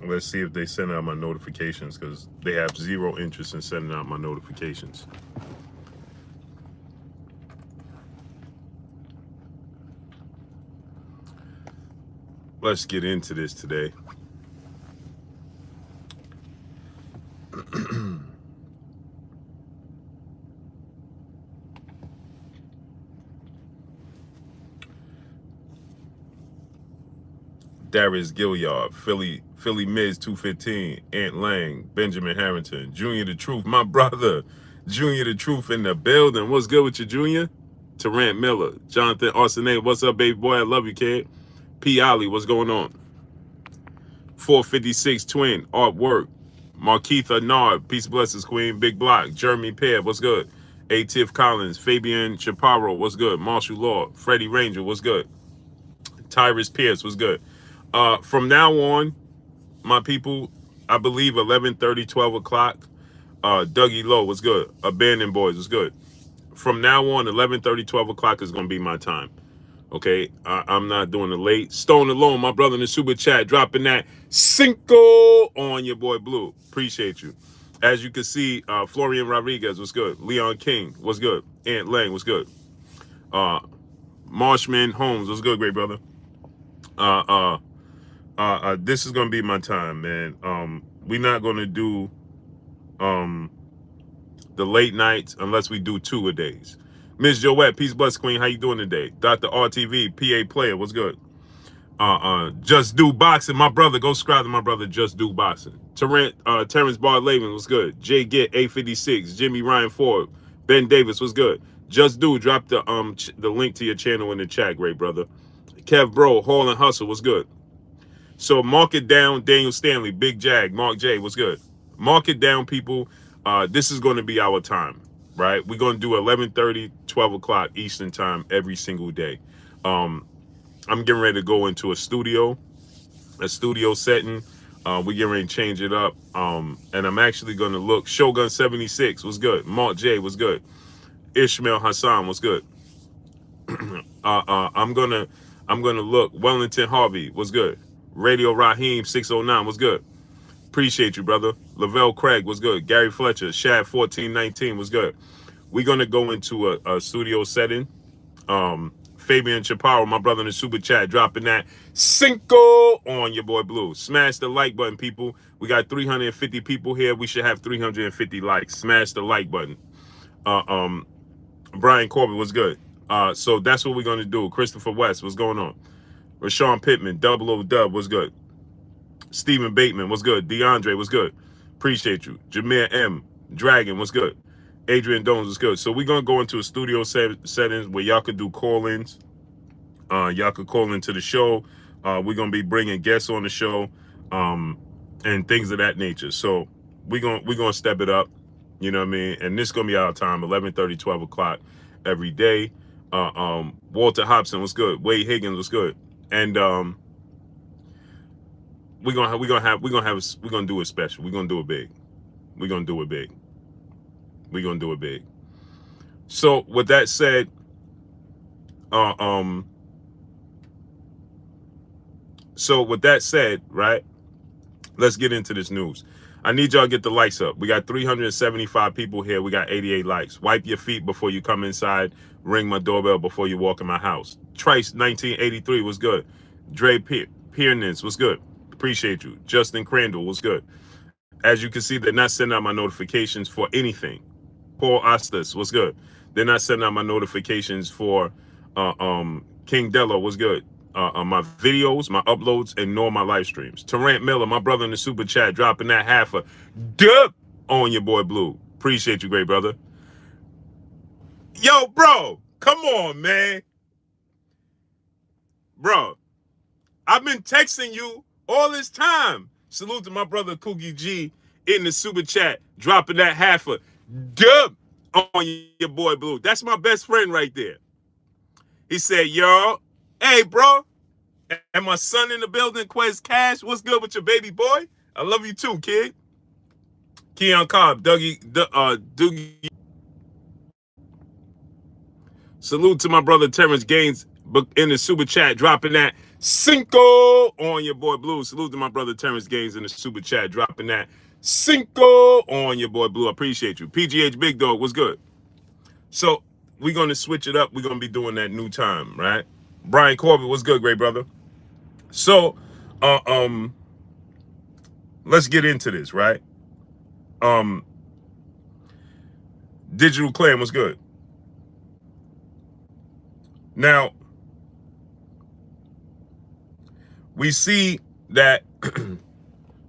Let's see if they send out my notifications because they have zero interest in sending out my notifications. Let's get into this today. Darius Gilliard, Philly Miz 215, Ant Lang, Benjamin Harrington, Junior the Truth, my brother, Junior the Truth in the building. What's good with you, Junior? Terrant Miller, Jonathan Arsenault, what's up, baby boy? I love you, kid. P. Ollie, what's going on? 456 Twin, Artwork, Markeitha Nard, Peace and Blessings Queen, Big Block, Jeremy Pear, what's good? A. Tiff Collins, Fabian Chaparro, what's good? Marshall Law, Freddie Ranger, what's good? Tyrus Pierce, what's good? From now on, my people, I believe 11:30, 12 o'clock. Dougie Lowe was good. Abandoned Boys was good. From now on, 11:30, 12 o'clock is going to be my time. Okay, I'm not doing it late. Stone Alone, my brother in the super chat, dropping that cinco on your boy Blue. Appreciate you. As you can see, Florian Rodriguez was good. Leon King was good. Ant Lang was good. Marshman Holmes was good, great brother. This is gonna be my time, man. We're not gonna do the late nights unless we do 2 a days. Miss Joette, peace, bless Queen. How you doing today? Dr. RTV, PA Player, what's good? Just Do Boxing, my brother. Go subscribe to my brother, Just Do Boxing. Terrence Bar Lavin, what's good? Jay Get, 856, Jimmy Ryan Ford, Ben Davis, what's good? Just Do, drop the link to your channel in the chat, great brother. Kev Bro, Hall and Hustle, what's good? So mark it down, Daniel Stanley, Big Jag, Mark J, what's good? Mark it down, people. This is going to be our time, right? We're going to do 11:30, 12 o'clock Eastern time every single day. I'm getting ready to go into a studio setting. We're getting ready to change it up. And I'm actually going to look. Shogun 76 was good. Mark J was good. Ishmael Hassan was good. I'm gonna look. Wellington Harvey was good. Radio Raheem 609 was good. Appreciate you, brother. Lavelle Craig was good. Gary Fletcher, Shad 1419 was good. We're gonna go into a studio setting. Fabian Chaparro, my brother in the super chat, dropping that cinco on your boy Blue. Smash the like button, people. We got 350 people here. We should have 350 likes. Smash the like button. Brian Corbett was good. So that's what we're gonna do. Christopher West, what's going on? Rashawn Pittman, Double O Dub was good. Stephen Bateman was good. DeAndre was good. Appreciate you. Jameer M. Dragon was good. Adrian Dones was good. So we're going to go into a studio settings where y'all could do call-ins. Y'all could call into the show. We're going to be bringing guests on the show and things of that nature. So we're gonna step it up. You know what I mean? And this is going to be our time, 11:30, 12 o'clock every day. Walter Hobson was good. Wade Higgins was good. And we're gonna do it special. We're gonna do it big. We're gonna do it big. We're gonna do it big. So with that said, right? Let's get into this news. I need y'all to get the likes up. We got 375 people here. We got 88 likes. Wipe your feet before you come inside. Ring my doorbell before you walk in my house. Trice 1983 was good. Dre Piernance was good. Appreciate you. Justin Crandall was good. As you can see, they're not sending out my notifications for anything. Paul Ostis was good. They're not sending out my notifications for King Dello was good. My videos, my uploads, and nor my live streams. Terrant Miller, my brother in the super chat, dropping that half a dub on your boy Blue. Appreciate you, great brother. Yo, bro, come on, man. Bro, I've been texting you all this time. Salute to my brother Cookie G in the super chat, dropping that half a dub on your boy Blue. That's my best friend right there. He said, yo, hey, bro, and my son in the building, Quez Cash, what's good with your baby boy? I love you too, kid. Keon Cobb, Doogie. Salute to my brother Terrence Gaines in the super chat, dropping that Cinco on your boy Blue. Salute to my brother Terrence Gaines in the super chat, dropping that Cinco on your boy Blue. I appreciate you. PGH Big Dog, what's good? So we're going to switch it up. We're going to be doing that new time, right? Brian Corbett, what's good, great brother? So, let's get into this, right? Digital Clan, what's good? Now, we see that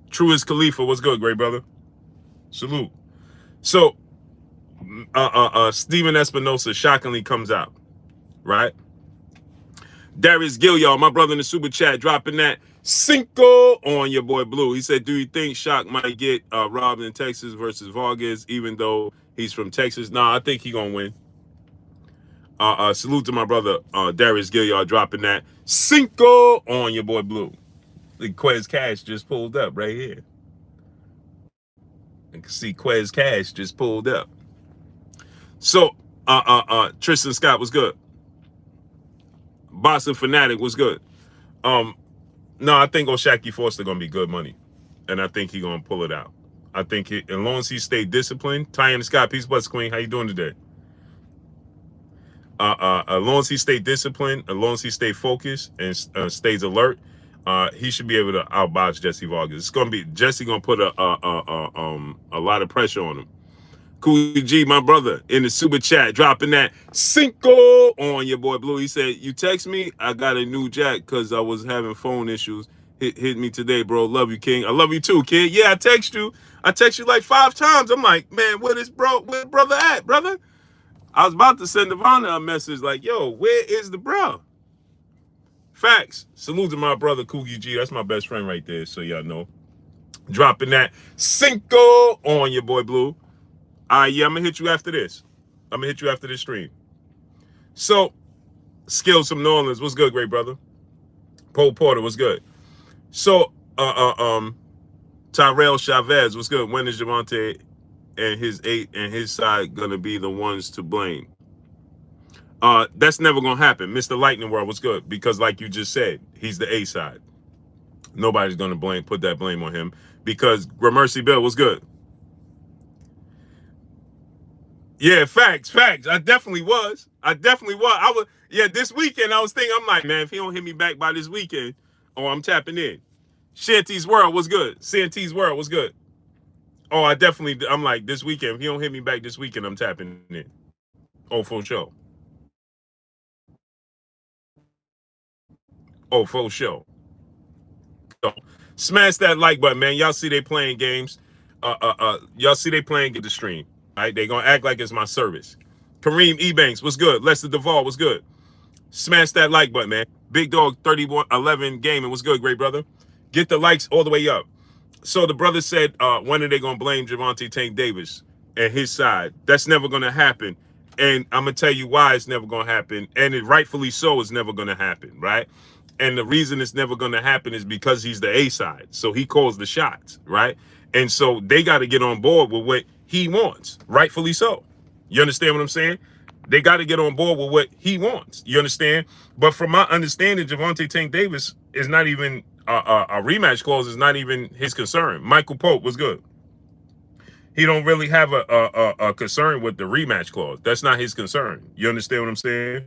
Truist Khalifa, what's good, great brother? Salute. So, Steven Espinosa shockingly comes out, right? Darius Gilliard, my brother in the super chat, dropping that Cinco on your boy Blue. He said, do you think Shock might get robbed in Texas versus Vargas, even though he's from Texas? Nah, I think he gonna win. Salute to my brother Darius Gilliard, dropping that Cinco on your boy Blue. The Quez Cash just pulled up right here. You can see Quez Cash just pulled up. So, Tristan Scott was good. Boston Fanatic was good. No, I think O'Shaquie Foster gonna be good money, and I think he gonna pull it out. I think as long as he stay disciplined. Tyan Scott, peace, bless Queen. How you doing today? As long as he stay disciplined, as long as he stay focused and stays alert, he should be able to outbox Jesse Vargas. It's gonna be Jesse gonna put a lot of pressure on him. Cool G, my brother, in the super chat, dropping that Cinco on your boy Blue. He said, you text me, I got a new jack because I was having phone issues. Hit me today, bro. Love you, King. I love you too, kid. Yeah, I text you like 5 times. I'm like, man, where brother at, brother? I was about to send Ivana a message like, yo, where is the bro? Facts. Salute to my brother, Coogie G. That's my best friend right there, so y'all know. Dropping that Cinco on your boy Blue. Yeah, I'm gonna hit you after this. I'm gonna hit you after this stream. So, Skills from New Orleans, what's good, great brother? Paul Porter, what's good? So, Tyrell Chavez, what's good? When is Gervonta and his side gonna be the ones to blame? That's never gonna happen. Mr. Lightning World, what's good? Because like you just said, he's the A side. Nobody's gonna put that blame on him because Gramercy Bill was good. Yeah, facts. I definitely was. Yeah, this weekend I was thinking, I'm like, man, if he don't hit me back by this weekend, I'm tapping in. Shanty's World was good. Oh, I'm like, this weekend, if he don't hit me back this weekend, I'm tapping in. Oh, for sure. So, smash that like button, man. Y'all see they playing games. Y'all see they playing get the stream. Right? They gonna act like it's my service. Kareem Ebanks, what's good? Lester Duvall, what's good? Smash that like button, man. Big Dog 3111 Gaming, what's good, great brother? Get the likes all the way up. So the brother said, when are they gonna blame Gervonta Tank Davis and his side? That's never gonna happen. And I'm gonna tell you why it's never gonna happen. And it rightfully so is never gonna happen, right? And the reason it's never gonna happen is because he's the A side. So he calls the shots, right? And so they gotta get on board with what he wants, rightfully so. You understand what I'm saying? They got to get on board with what he wants. You understand? But from my understanding, Gervonta Tank Davis is not even a rematch clause is not even his concern. Michael Pope was good. He don't really have a concern with the rematch clause. That's not his concern. You understand what I'm saying?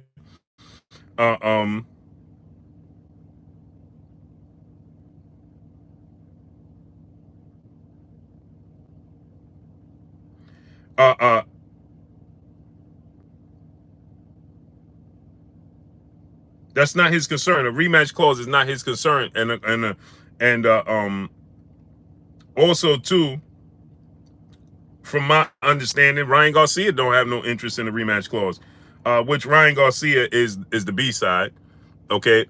That's not his concern. A rematch clause is not his concern. And also too, from my understanding, Ryan Garcia don't have no interest in the rematch clause, which Ryan Garcia is the B side. Okay.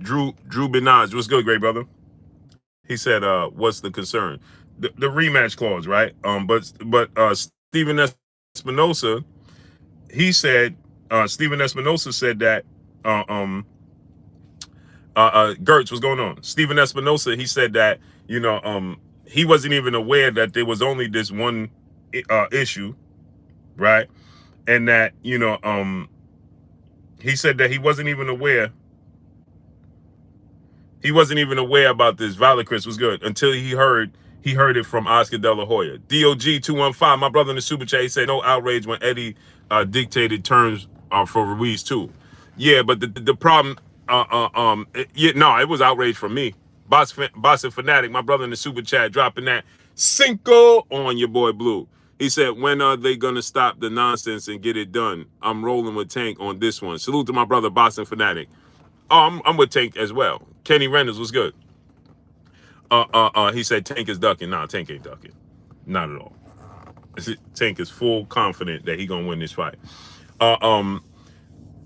Drew Benaj, what's good, great brother? He said, what's the concern? The rematch clause, right? But Steven Espinosa, he said, Steven Espinosa said that Gertz, what's going on? Steven Espinosa, he said that, he wasn't even aware that there was only this one issue, right? And that, he said that he wasn't even aware He wasn't even aware about this. Valicris was good until he heard it from Oscar De La Hoya. DOG 215, my brother in the super chat, he said no outrage when Eddie dictated terms for Ruiz too. Yeah, but the problem, no, it was outrage from me. Boss and Fanatic, my brother in the super chat, dropping that Cinco on your boy Blue. He said, when are they gonna stop the nonsense and get it done? I'm rolling with Tank on this one. Salute to my brother Boss and Fanatic. Oh, I'm with Tank as well. Kenny Reynolds was good. He said Tank is ducking. Nah, Tank ain't ducking. Not at all. Tank is full confident that he gonna win this fight. Uh, um,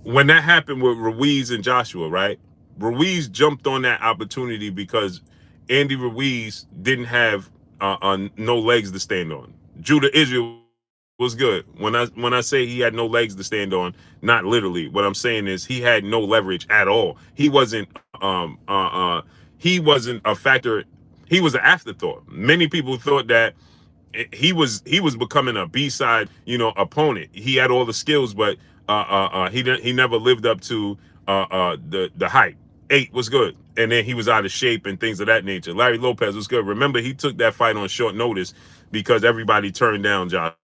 when that happened with Ruiz and Joshua, right? Ruiz jumped on that opportunity because Andy Ruiz didn't have no legs to stand on. Judah Israel was good. When I say he had no legs to stand on, not literally. What I'm saying is he had no leverage at all. He wasn't a factor. He was an afterthought. Many people thought that he was becoming a B-side, opponent. He had all the skills, but he never lived up to the hype. 8 was good, and then he was out of shape and things of that nature. Larry Lopez was good. Remember, he took that fight on short notice because everybody turned down Josh.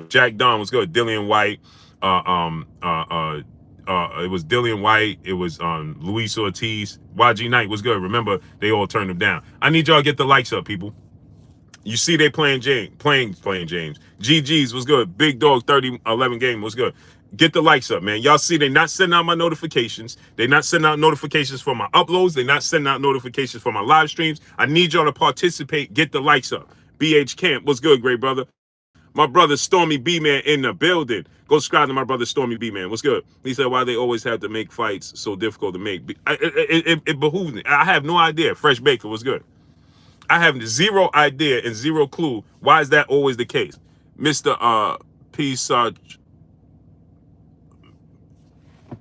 Jack Don was good. Dillian White, it was Dillian White. It was Luis Ortiz. YG Knight was good. Remember, they all turned him down. I need y'all to get the likes up, people. You see they playing James. GG's was good. Big Dog 30-11 game was good. Get the likes up, man. Y'all see they not sending out my notifications. They not sending out notifications for my uploads. They not sending out notifications for my live streams. I need y'all to participate. Get the likes up. BH Camp was good, great brother. My brother Stormy B-Man in the building. Go subscribe to my brother Stormy B-Man. What's good? He said, why they always have to make fights so difficult to make? It behooves me. I have no idea. Fresh Baker was good. I have zero idea and zero clue. Why is that always the case? Mr. P. Sarge.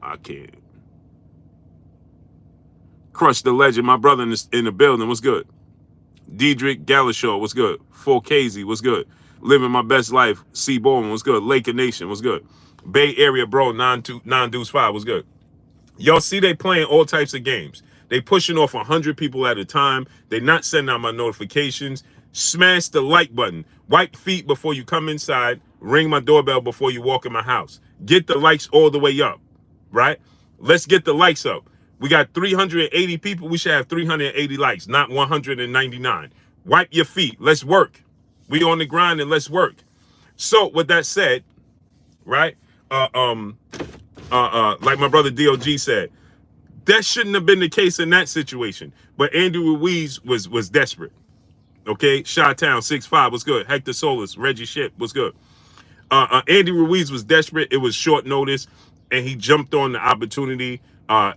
I can't. Crush the Legend. My brother in the building. What's good? Diedrich Galashaw was good. 4KZ was good. Living my best life. C. Bowman was good. Lake Nation was good. Bay Area Bro 925 was good. Y'all see they playing all types of games. They pushing off 100 people at a time. They not sending out my notifications. Smash the like button. Wipe feet before you come inside. Ring my doorbell before you walk in my house. Get the likes all the way up, right? Let's get the likes up. We got 380 people. We should have 380 likes, not 199. Wipe your feet. Let's work. We on the grind and let's work. So with that said, right? Like my brother DOG said, that shouldn't have been the case in that situation. But Andy Ruiz was desperate. Okay, Chi-Town 6'5" was good. Hector Solis, Reggie Ship was good. Andy Ruiz was desperate. It was short notice, and he jumped on the opportunity.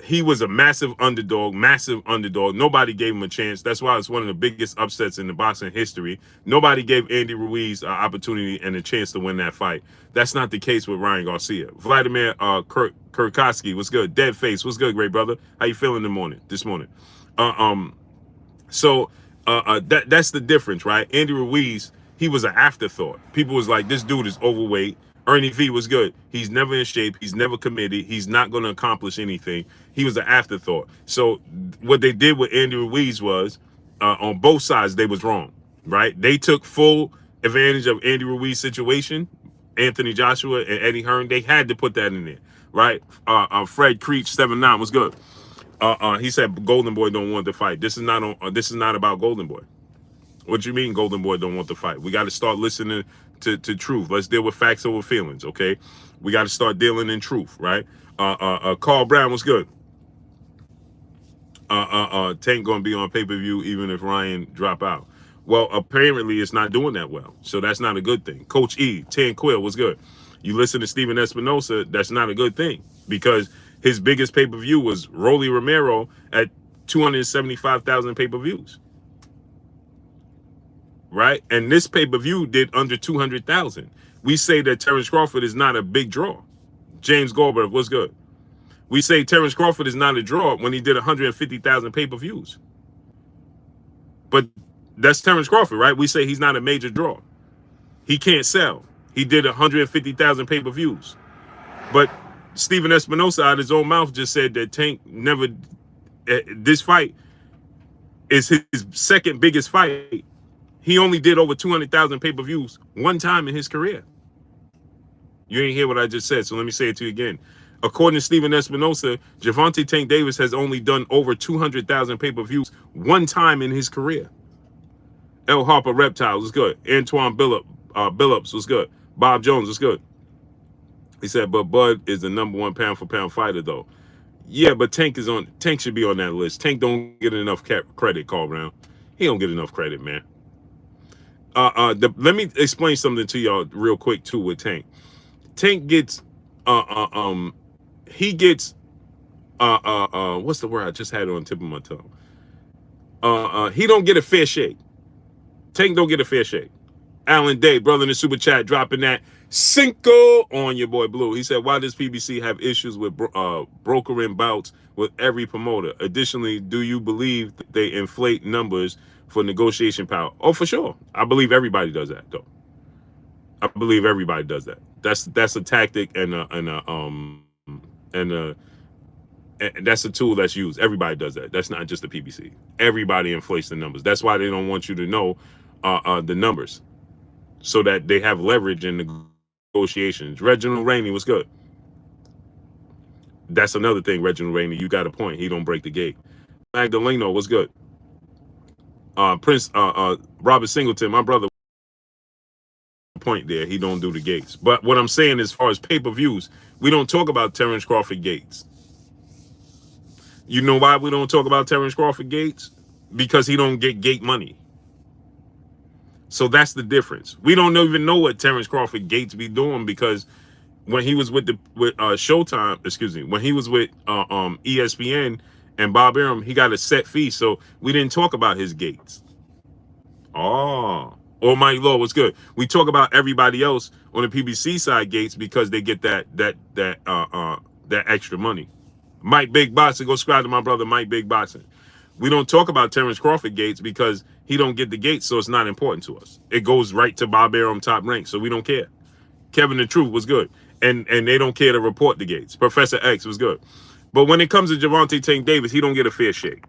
He was a massive underdog. Nobody gave him a chance. That's why it's one of the biggest upsets in the boxing history. Nobody gave Andy Ruiz an opportunity and a chance to win that fight. That's not the case with Ryan Garcia. Vladimir Kurkowski was good. Deadface was good, great brother. How you feeling this morning? That's the difference, right? Andy Ruiz, he was an afterthought. People was like, this dude is overweight. Ernie V was good. He's never in shape. He's never committed. He's not going to accomplish anything. He was an afterthought. So what they did with Andy Ruiz was, on both sides, they was wrong, right? They took full advantage of Andy Ruiz's situation. Anthony Joshua and Eddie Hearn, they had to put that in there, right? Fred Creech 7'9" was good. He said Golden Boy don't want to fight. This is not about Golden Boy. What you mean Golden Boy don't want to fight? We got to start listening to truth. Let's deal with facts over feelings, okay? We got to start dealing in truth, right? Carl Brown was good. Tank gonna be on pay-per-view even if Ryan drop out. Well, apparently it's not doing that well, so that's not a good thing. Coach E, Tan Quill was good. You listen to Steven Espinosa, that's not a good thing because his biggest pay-per-view was Rolly Romero at 275,000 pay-per-views. Right? And this pay-per-view did under 200,000. We say that Terrence Crawford is not a big draw. James Goldberg was good. We say Terrence Crawford is not a draw when he did 150,000 pay-per-views. But that's Terrence Crawford, right? We say he's not a major draw. He can't sell. He did 150,000 pay-per-views. But Steven Espinosa out of his own mouth just said that Tank never This fight is his second biggest fight. He only did over 200,000 pay-per-views one time in his career. You ain't hear what I just said, so let me say it to you again. According to Stephen Espinosa, Gervonta Tank Davis has only done over 200,000 pay-per-views one time in his career. L. Harper Reptiles was good. Antoine Billups was good. Bob Jones was good. He said, but Bud is the #1 pound-for-pound fighter, though. Yeah, but Tank should be on that list. Tank don't get enough credit, Carl Brown. He don't get enough credit, man. Let me explain something to y'all real quick too with Tank. Tank gets he gets what's the word? I just had it on the tip of my tongue. He don't get a fair shake. Tank don't get a fair shake. Alan Day, brother in the super chat, dropping that Cinco on your boy Blue. He said, why does PBC have issues with brokering bouts with every promoter? Additionally, do you believe that they inflate numbers for negotiation power? Oh, for sure. I believe everybody does that, though. I believe everybody does that. That's a tactic and that's a tool that's used. Everybody does that. That's not just the PBC. Everybody inflates the numbers. That's why they don't want you to know the numbers, so that they have leverage in negotiations. Reginald Rainey was good. That's another thing, Reginald Rainey. You got a point. He don't break the gate. Magdaleno was good. Prince Robert Singleton, my brother, point there. He don't do the gates. But what I'm saying, as far as pay-per-views, we don't talk about Terrence Crawford gates. You know why we don't talk about Terrence Crawford gates? Because he don't get gate money. So that's the difference. We don't even know what Terrence Crawford gates be doing, because when he was with Showtime, excuse me, when he was with ESPN and Bob Arum, he got a set fee, so we didn't talk about his gates. Oh, Almighty Lord was good. We talk about everybody else on the PBC side gates because they get that extra money. Mike Big Boxing, go subscribe to my brother Mike Big Boxing. We don't talk about Terrence Crawford gates because he don't get the gates, so it's not important to us. It goes right to Bob Arum top rank, so we don't care. Kevin the Truth was good, and they don't care to report the gates. Professor X was good. But when it comes to Gervonta Tank Davis, he don't get a fair shake.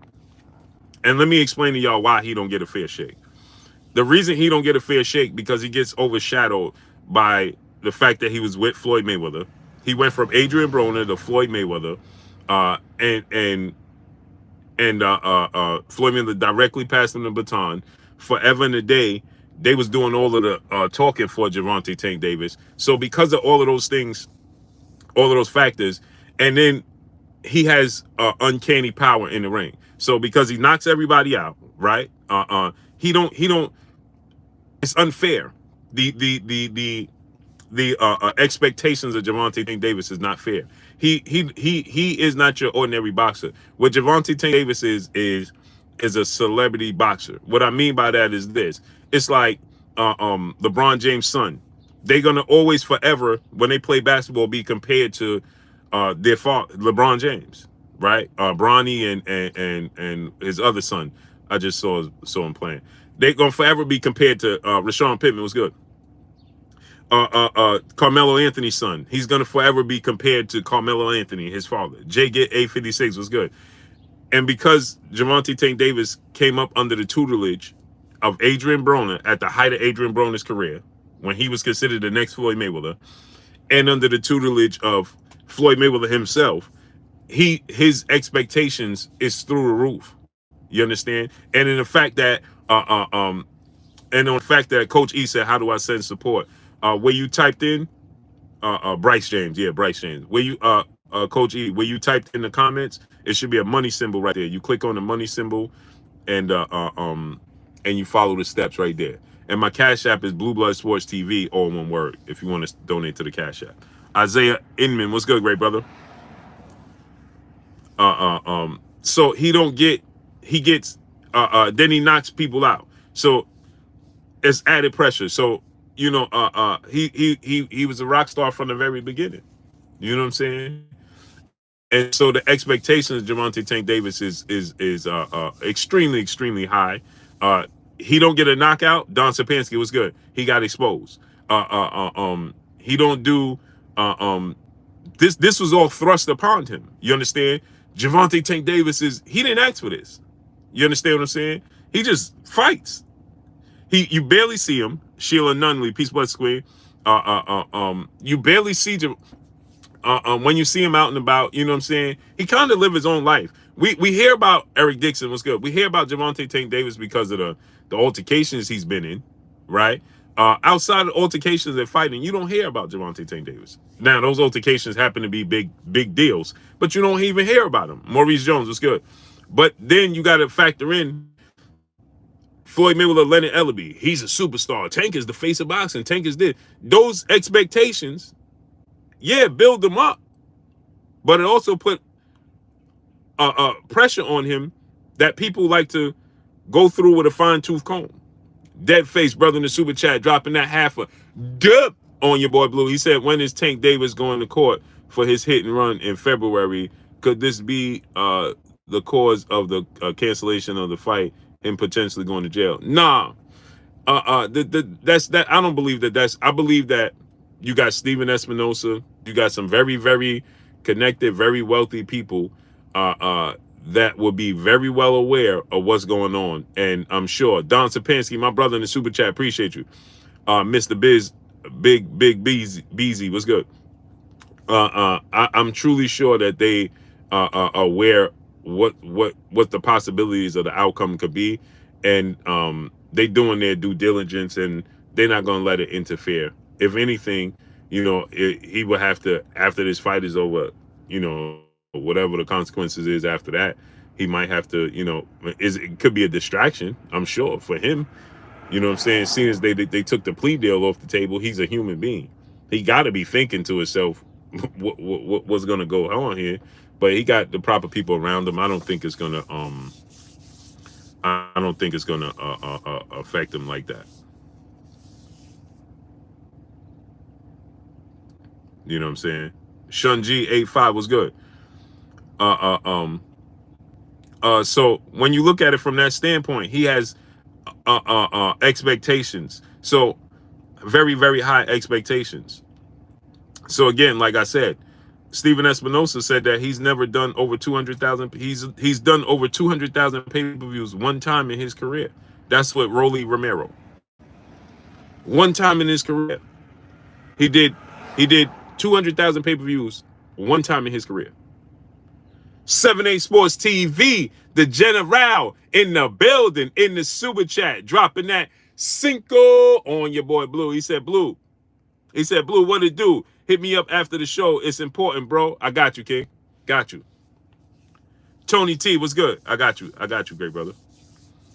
And let me explain to y'all why he don't get a fair shake. The reason he don't get a fair shake, because he gets overshadowed by the fact that he was with Floyd Mayweather. He went from Adrian Broner to Floyd Mayweather, and Floyd Mayweather directly passed him the baton. Forever and a day, they was doing all of the talking for Gervonta Tank Davis. So because of all of those things, all of those factors, and then he has uncanny power in the ring. So because he knocks everybody out, right? He don't. It's unfair. The expectations of Gervonta Tank Davis is not fair. He is not your ordinary boxer. What Gervonta Tank Davis is a celebrity boxer. What I mean by that is this: it's like LeBron James' son. They're gonna always, forever, when they play basketball, be compared to their father, LeBron James, right? Bronny and his other son. I just saw him playing. They're gonna forever be compared to Rashawn Pittman was good. Carmelo Anthony's son. He's gonna forever be compared to Carmelo Anthony, his father. Jay Get 856 was good. And because Gervonta Tank Davis came up under the tutelage of Adrian Broner at the height of Adrian Broner's career, when he was considered the next Floyd Mayweather, and under the tutelage of Floyd Mayweather himself, his expectations is through the roof. You understand? And in the fact that and on the fact that Coach E said, "How do I send support?" Where you typed in Bryce James, yeah, Bryce James. Where you Coach E, where you typed in the comments, it should be a money symbol right there. You click on the money symbol, and you follow the steps right there. And my Cash App is Blue Blood Sports TV, all in one word, if you want to donate to the Cash App. Isaiah Inman, what's good, great brother? So he gets then he knocks people out. So it's added pressure. So, you know, he was a rock star from the very beginning. You know what I'm saying? And so the expectations of Gervonta Tank Davis is extremely high. He don't get a knockout. Don Sapansky was good. He got exposed. He don't do this was all thrust upon him. You understand? Gervonta Tank Davis he didn't ask for this. You understand what I'm saying? He just fights. You barely see him. Sheila Nunley, Peace Blood Square. You barely see when you see him out and about, you know what I'm saying? He kind of live his own life. We hear about Eric Dixon, what's good? We hear about Gervonta Tank Davis because of the altercations he's been in, right? Outside of altercations and fighting, you don't hear about Gervonta Tank Davis. Now, those altercations happen to be big deals, but you don't even hear about them. Maurice Jones, what's good? But then you got to factor in Floyd Mayweather, Leonard Ellerbe. He's a superstar. Tank is the face of boxing. Tank is this. Those expectations, yeah, build them up, but it also put pressure on him that people like to go through with a fine-tooth comb. Dead face brother in the super chat dropping that half a dub on your boy Blue. He said, when is Tank Davis going to court for his hit and run in February? Could this be the cause of the cancellation of the fight and potentially going to jail? Nah. That's that. I don't believe that. I believe that you got Steven Espinosa. You got some very, very connected, very wealthy people that will be very well aware of what's going on. And I'm sure Don Sapansky, my brother in the super chat, appreciate you. Mr. Biz, Big Beezy, what's good? I'm truly sure that they are aware what the possibilities of the outcome could be, and they doing their due diligence, and they're not going to let it interfere. If anything, you know, he will have to, after this fight is over, you know, whatever the consequences is after that, he might have to, you know, it could be a distraction, I'm sure, for him. You know what I'm saying? Seeing as they took the plea deal off the table, he's a human being. He got to be thinking to himself, what's going to go on here? But he got the proper people around him. I don't think it's going to affect him like that. You know what I'm saying? Shunji 85 was good. So when you look at it from that standpoint, he has expectations. So very, very high expectations. So again, like I said, Steven Espinosa said that he's never done over 200,000. He's done over 200,000 pay-per-views one time in his career. That's what Rolly Romero. One time in his career, he did 200,000 pay-per-views one time in his career. 7-8 Sports TV, the General in the building, in the super chat, dropping that cinco on your boy Blue. He said, Blue, what it do? Hit me up after the show. It's important, bro. I got you, King. Got you. Tony T, what's good? I got you, great brother.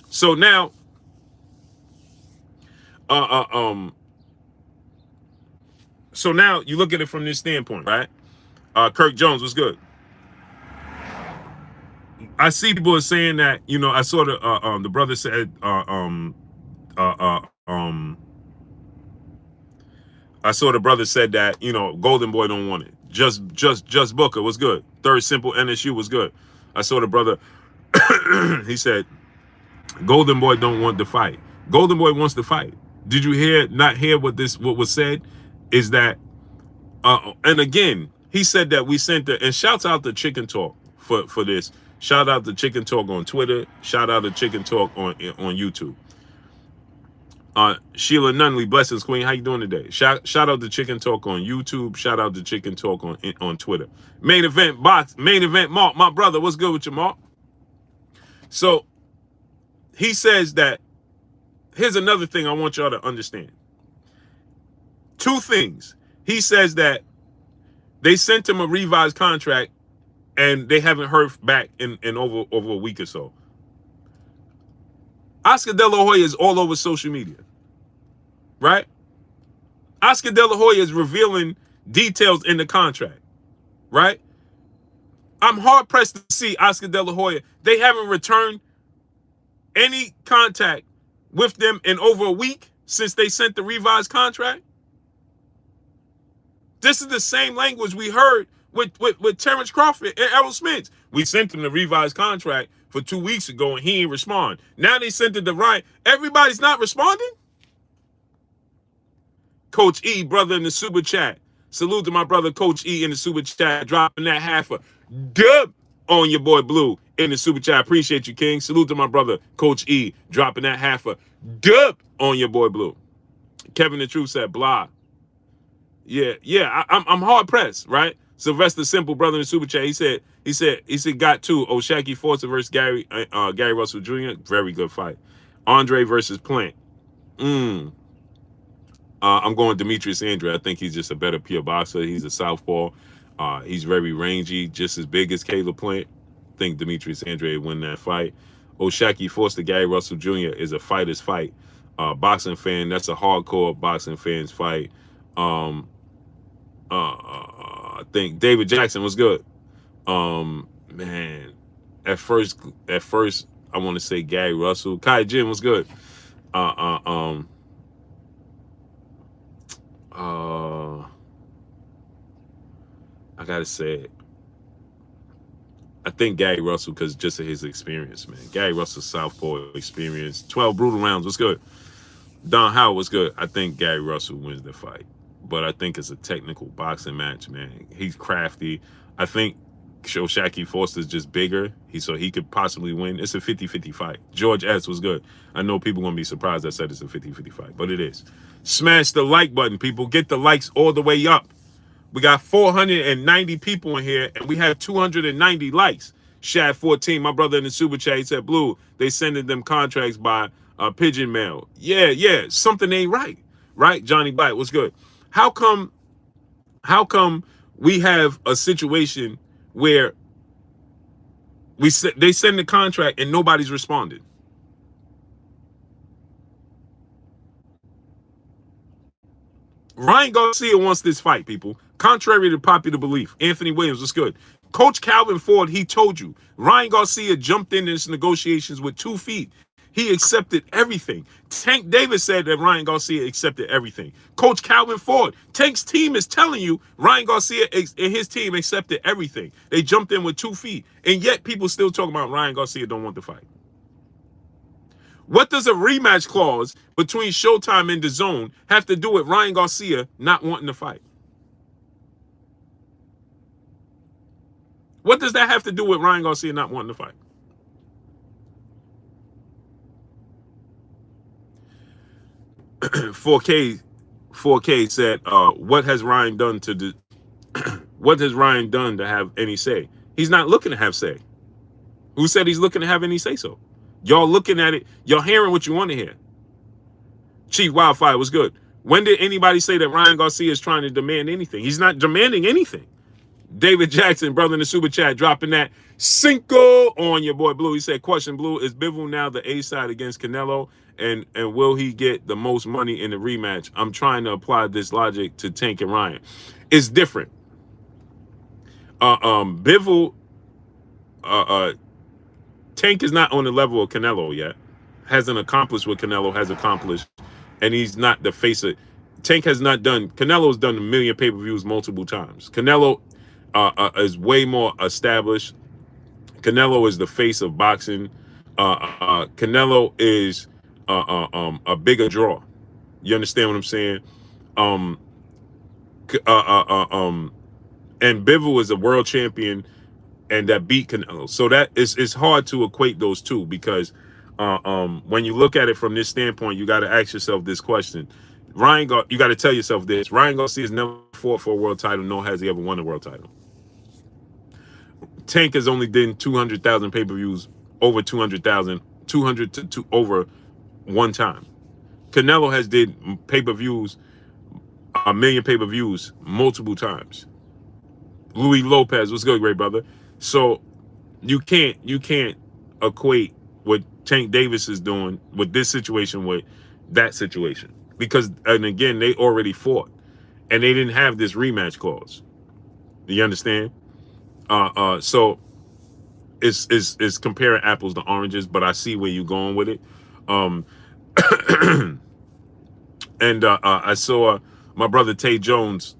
So now, so now you look at it from this standpoint, right? Kirk Jones, what's good? I see people are saying that, you know, I saw the brother said, I saw the brother said that, you know, Golden Boy don't want it. Just Booker was good. Third Simple NSU was good. I saw the brother, he said, Golden Boy don't want to fight. Golden Boy wants to fight. Did you not hear what was said? Is that, and again, he said that we sent and shouts out to Chicken Talk for this. Shout out to Chicken Talk on Twitter. Shout out to Chicken Talk on YouTube. Sheila Nunley, blessings queen. How you doing today? Shout out to Chicken Talk on YouTube. Shout out to Chicken Talk on Twitter. Main event Mark, my brother. What's good with you, Mark? So he says that. Here's another thing I want y'all to understand. Two things. He says that they sent him a revised contract and they haven't heard back in over a week or so. Oscar De La Hoya is all over social media, right? Oscar De La Hoya is revealing details in the contract, right? I'm hard pressed to see Oscar De La Hoya. They haven't returned any contact with them in over a week since they sent the revised contract. This is the same language we heard with Terrence Crawford and Errol Spence. We sent him the revised contract for 2 weeks ago and he didn't respond. Now they sent it to Ryan. Everybody's not responding? Coach E, brother in the super chat. Salute to my brother Coach E in the super chat, dropping that half a dub on your boy Blue in the super chat. Appreciate you, King. Salute to my brother, Coach E, dropping that half a dub on your boy Blue. Kevin the Truth said, blah. Yeah, I'm hard pressed, right? Sylvester Simple, brother in the super chat, he said, got two. Oshaki Forster versus Gary Russell Jr. Very good fight. Andre versus Plant. I'm going Demetrius Andrade. I think he's just a better pure boxer. He's a southpaw. He's very rangy, just as big as Caleb Plant. I think Demetrius Andrade win that fight. Oshaki Forster, Gary Russell Jr. is a fighter's fight. Boxing fan, that's a hardcore boxing fan's fight. I think David Jackson was good. Man, at first, I want to say Gary Russell. Kai Jin was good. I gotta say it. I think Gary Russell, because just of his experience, man. Gary Russell's southpaw experience. 12 brutal rounds was good. Don Howard was good. I think Gary Russell wins the fight. But I think it's a technical boxing match, man. He's crafty. I think Oshaki Forster's just bigger, so he could possibly win. It's a 50-50 fight. George S. was good. I know people going to be surprised I said it's a 50-50 fight, but it is. Smash the like button, people. Get the likes all the way up. We got 490 people in here, and we have 290 likes. Shad 14, my brother in the super chat, he said, Blue, they sending them contracts by pigeon mail. Yeah, something ain't right. Right? Johnny Bite, what's good? How come we have a situation where they send the contract and nobody's responded? Ryan Garcia wants this fight, people. Contrary to popular belief. Anthony Williams was good. Coach Calvin Ford, he told you. Ryan Garcia jumped in this negotiations with 2 feet. He accepted everything. Tank Davis said that Ryan Garcia accepted everything. Coach Calvin Ford, Tank's team is telling you Ryan Garcia and his team accepted everything. They jumped in with 2 feet. And yet people still talking about Ryan Garcia don't want the fight. What does a rematch clause between Showtime and DAZN have to do with Ryan Garcia not wanting to fight? What does that have to do with Ryan Garcia not wanting to fight? $4K said, what has Ryan done to do? What has Ryan done to have any say? He's not looking to have say. Who said he's looking to have any say so? Y'all looking at it, y'all hearing what you want to hear. Chief Wildfire was good. When did anybody say that Ryan Garcia is trying to demand anything? He's not demanding anything. David Jackson, brother in the super chat, dropping that Cinco on your boy Blue. He said, question, Blue, is Bivol now the A side against Canelo? And will he get the most money in the rematch? I'm trying to apply this logic to Tank and Ryan. It's different. Bivol, Tank is not on the level of Canelo yet. Hasn't accomplished what Canelo has accomplished. And he's not the face of... Tank has not done... Canelo's done 1 million pay-per-views multiple times. Canelo is way more established. Canelo is the face of boxing. Canelo is a bigger draw. You understand what I'm saying? And Bivol is a world champion and that beat Canelo. So that it's hard to equate those two because when you look at it from this standpoint, you got to ask yourself this question. You got to tell yourself this. Ryan Garcia has never fought for a world title, nor has he ever won a world title. Tank has only done 200,000 pay-per-views, over 200,000, 200 to over one time. Canelo has did pay-per-views, 1 million pay-per-views multiple times. Louis Lopez, what's good, great brother? So you can't equate what Tank Davis is doing with this situation with that situation. Because, and again, they already fought. And they didn't have this rematch clause. Do you understand? So it's comparing apples to oranges, but I see where you're going with it. And I saw my brother Tay Jones.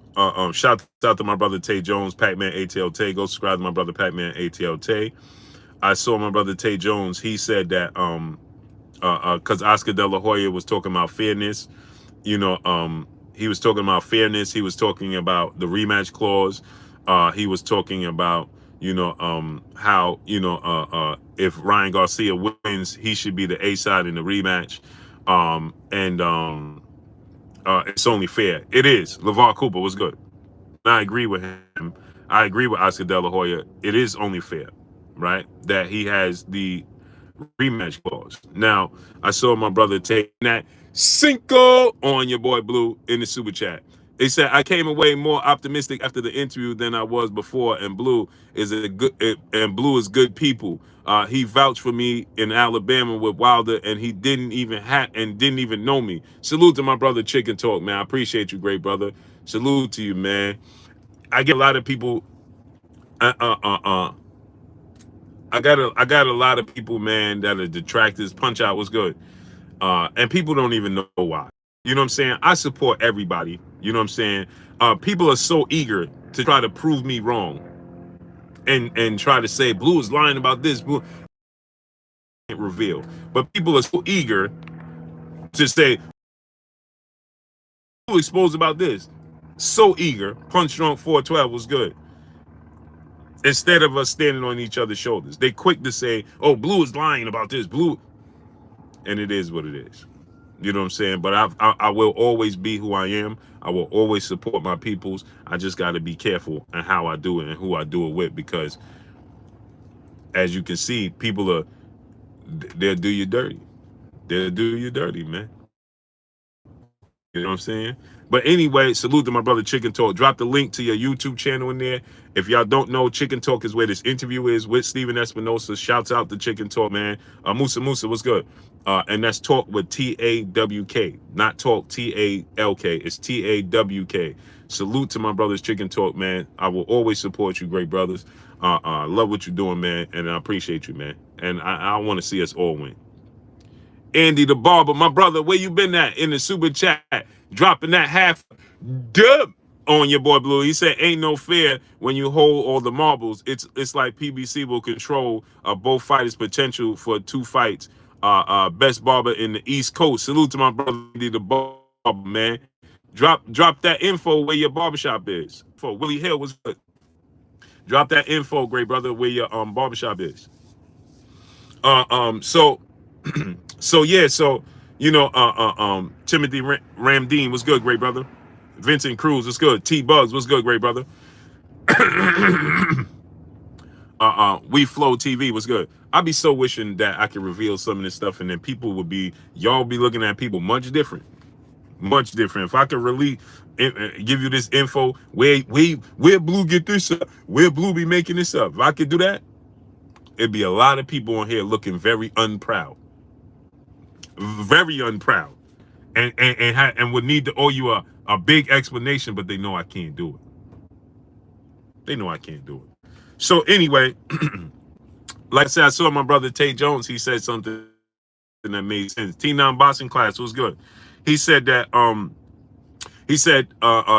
Shout out to my brother Tay Jones, Pac-Man ATL Tay. Go subscribe to my brother Pac-Man ATL Tay. I saw my brother Tay Jones. He said that because Oscar De La Hoya was talking about fairness, you know, he was talking about fairness. He was talking about the rematch clause. He was talking about How if Ryan Garcia wins, he should be the A side in the rematch. And It's only fair. It is. LeVar Cooper was good. And I agree with him. I agree with Oscar De La Hoya. It is only fair, right? That he has the rematch clause. Now, I saw my brother taking that Cinco on your boy Blue in the super chat. He said, I came away more optimistic after the interview than I was before, and Blue is good people. He vouched for me in Alabama with Wilder, and he didn't even know me. Salute to my brother Chicken Talk, man. I appreciate you, great brother. Salute to you, man. I get a lot of people. Uh, uh, uh, uh. I got a lot of people, man, that are detractors. Punch Out was good, and people don't even know why. You know what I'm saying? I support everybody. You know what I'm saying? People are so eager to try to prove me wrong and try to say Blue is lying about this. Blue can't reveal, but people are so eager to say Blue exposed about this. So eager. Punch Drunk 412 was good. Instead of us standing on each other's shoulders, they quick to say, "Oh, Blue is lying about this." Blue, and it is what it is. You know what I'm saying? But I will always be who I am. I will always support my peoples. I just got to be careful in how I do it and who I do it with, because as you can see, people they'll do you dirty. They'll do you dirty, man. You know what I'm saying? But anyway, salute to my brother Chicken Talk. Drop the link to your YouTube channel in there. If y'all don't know, Chicken Talk is where this interview is with Steven Espinosa. Shouts out to Chicken Talk, man. Musa, what's good? And that's Talk with T-A-W-K, not Talk T-A-L-K. It's T-A-W-K. Salute to my brothers Chicken Talk, man. I will always support you, great brothers. Love what you're doing, man, and I appreciate you, man. And I want to see us all win. Andy the Barber, my brother, where you been at in the super chat? Dropping that half dub on your boy Blue. He said, ain't no fear when you hold all the marbles. It's like PBC will control both fighters' potential for two fights. Best barber in the East Coast. Salute to my brother Andy the Barber, man. Drop that info where your barbershop is. For Willie Hill was good. Drop that info, great brother, where your barbershop is. So Timothy Ramdeen was good, great brother. Vincent Cruz was good. T Bugs was good, great brother. We Flow TV was good. I'd be so wishing that I could reveal some of this stuff, and then y'all be looking at people much different. If I could really give you this info, where Blue get this up, where Blue be making this up. If I could do that, it'd be a lot of people on here looking very unproud. Very unproud, and would need to owe you a big explanation, but they know I can't do it. They know I can't do it. So anyway, like I said, I saw my brother Tay Jones. He said something that made sense. T9 boxing class was good. He said that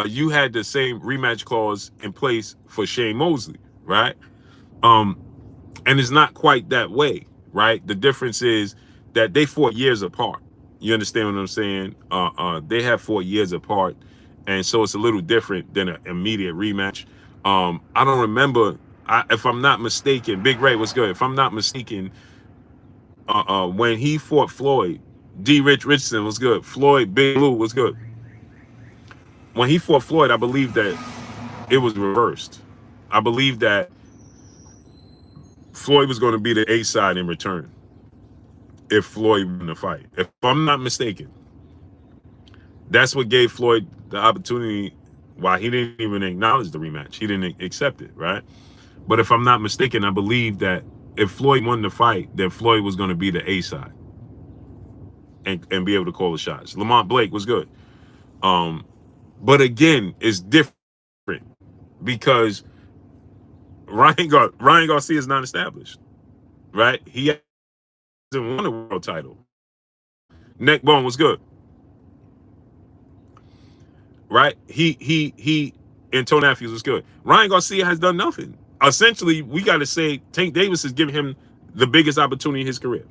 you had the same rematch clause in place for Shane Mosley, right? And it's not quite that way, right? The difference is that they fought years apart. You understand what I'm saying? They have 4 years apart, and so it's a little different than an immediate rematch. I don't remember. If I'm not mistaken, Big Ray was good. If I'm not mistaken, when he fought Floyd, D. Richardson was good. Floyd Big Blue was good. When he fought Floyd, I believe that it was reversed. I believe that Floyd was going to be the A side in return if Floyd won the fight. If I'm not mistaken, that's what gave Floyd the opportunity. Why he didn't even acknowledge the rematch. He didn't accept it, right? But if I'm not mistaken, I believe that if Floyd won the fight, then Floyd was going to be the A side and be able to call the shots. Lamont Blake was good. But again, it's different because Ryan Garcia is not established, right? He hasn't won a world title. Neckbone was good, right? He and Tony Matthews was good. Ryan Garcia has done nothing. Essentially, we got to say Tank Davis is giving him the biggest opportunity in his career.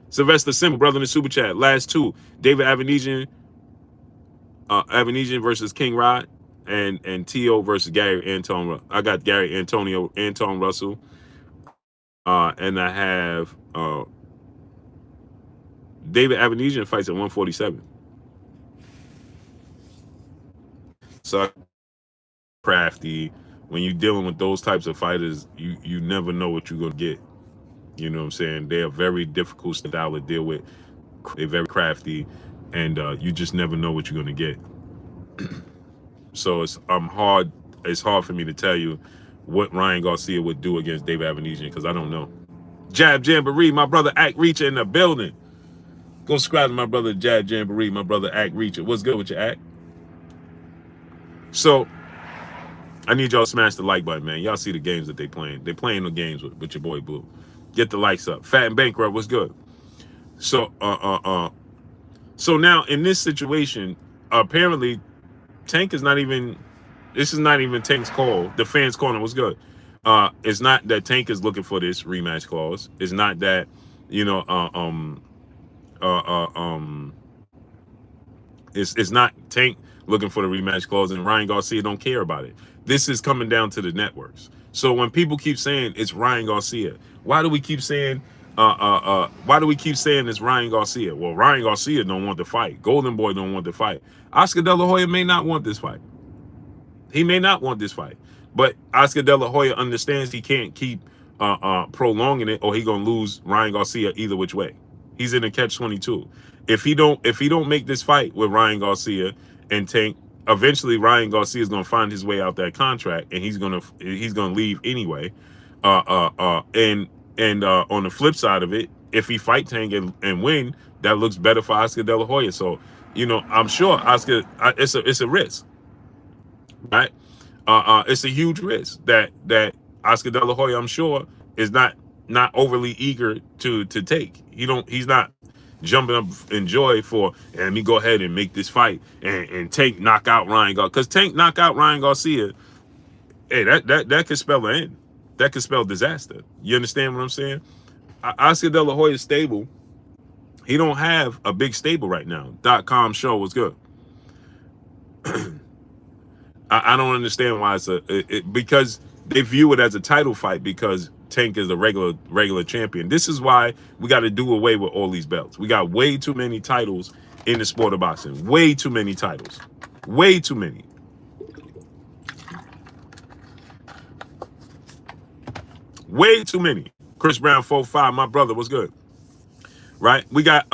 Sylvester Simple, brother in the super chat. Last two, David Avanesian versus King Rod. and T.O. versus Gary Anton. I got Anton Russell. And I have David Avenesian fights at 147. So crafty. When you're dealing with those types of fighters, you never know what you're gonna get. You know what I'm saying? They are very difficult style to deal with. They're very crafty, and you just never know what you're gonna get. So it's hard for me to tell you what Ryan Garcia would do against David Avenesian because I don't know. Jab Jamboree, my brother Act Reacher in the building. Go subscribe to my brother Jab Jamboree, my brother Act Reacher. What's good with your Act? So I need y'all to smash the like button, man. Y'all see the games that they playing. They playing the games with your boy Blue. Get the likes up. Fat and Bankrupt, what's good? So so now in this situation, apparently Tank is not even, this is not even Tank's call. The fans calling was good. It's not that Tank is looking for this rematch clause. It's not that, you know, it's not Tank looking for the rematch clause, and Ryan Garcia don't care about it. This is coming down to the networks. So when people keep saying it's Ryan Garcia, why do we keep saying it's Ryan Garcia? Well, Ryan Garcia don't want the fight. Golden Boy don't want the fight. Oscar De La Hoya may not want this fight. He may not want this fight. But Oscar De La Hoya understands he can't keep prolonging it, or he gonna lose Ryan Garcia either which way. He's in a catch-22. If he don't make this fight with Ryan Garcia and Tank, eventually Ryan Garcia is gonna find his way out that contract, and he's gonna leave anyway. And on the flip side of it, if he fight Tank and win, that looks better for Oscar De La Hoya. So, you know, I'm sure Oscar, it's a risk, right? It's a huge risk that Oscar De La Hoya, I'm sure, is not overly eager to take. He's not jumping up in joy for, and let me go ahead and make this fight and Tank knock out Ryan Garcia. Because Tank knock out Ryan Garcia, hey, that could spell an end. That could spell disaster. You understand what I'm saying? Oscar De La Hoya's stable, he don't have a big stable right now. .com show was good. I don't understand why because they view it as a title fight because Tank is a regular champion. This is why we got to do away with all these belts. We got way too many titles in the sport of boxing. Way too many titles. Way too many. Way too many. Chris Brown 4-5, my brother, what's good? Right? We got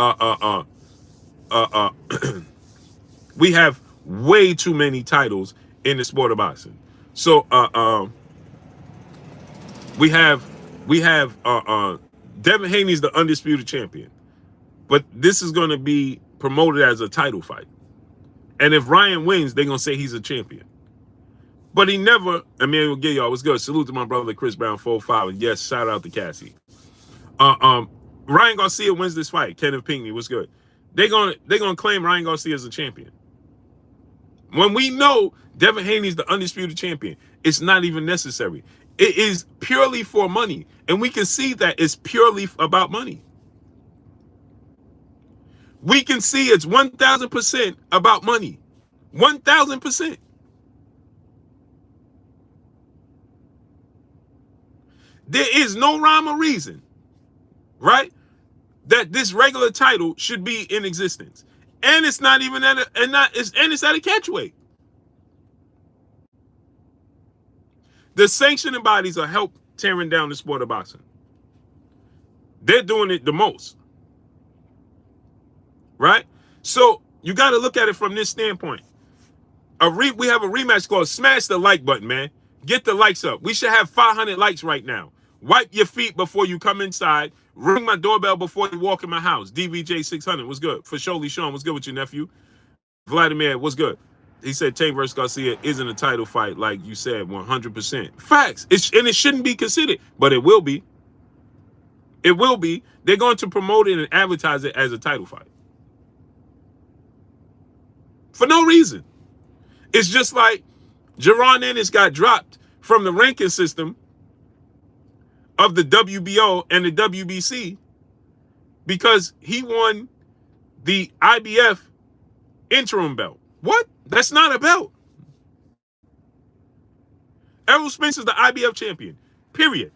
we have way too many titles in the sport of boxing. So we have Devin Haney's the undisputed champion, but this is going to be promoted as a title fight. And if Ryan wins, they're gonna say he's a champion. But he never. Emmanuel Gilliard was good. Salute to my brother Chris Brown 4-5, and yes, shout out to Cassie. Ryan Garcia wins this fight. Kenneth Pinckney was good. They're gonna claim Ryan Garcia as a champion. When we know Devin Haney's the undisputed champion, it's not even necessary. It is purely for money. And we can see that it's purely about money. We can see it's 1,000% about money. 1,000%. There is no rhyme or reason, right, that this regular title should be in existence. And it's not even at it's at a catchweight. The sanctioning bodies are help tearing down the sport of boxing. They're doing it the most. Right? So you got to look at it from this standpoint. We have a rematch called Smash the like button, man. Get the likes up. We should have 500 likes right now. Wipe your feet before you come inside. Ring my doorbell before you walk in my house. DVJ 600, what's good? For Sholey Sean, what's good with your nephew? Vladimir, what's good? He said Tank versus Garcia isn't a title fight, like you said, 100%. Facts. And it shouldn't be considered, but it will be. It will be. They're going to promote it and advertise it as a title fight. For no reason. It's just like Jaron Ennis got dropped from the ranking system of the WBO and the WBC because he won the IBF interim belt. What? That's not a belt. Errol Spence is the IBF champion. Period.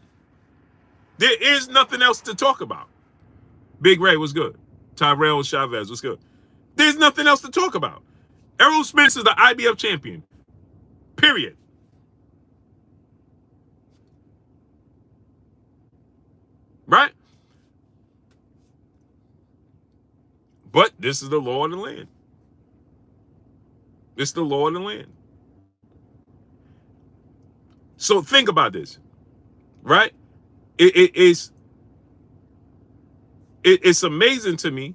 There is nothing else to talk about. Big Ray was good. Tyrell Chavez was good. There's nothing else to talk about. Errol Spence is the IBF champion. Period. Right? But this is the law of the land. It's the law of the land. So think about this, right? It's amazing to me,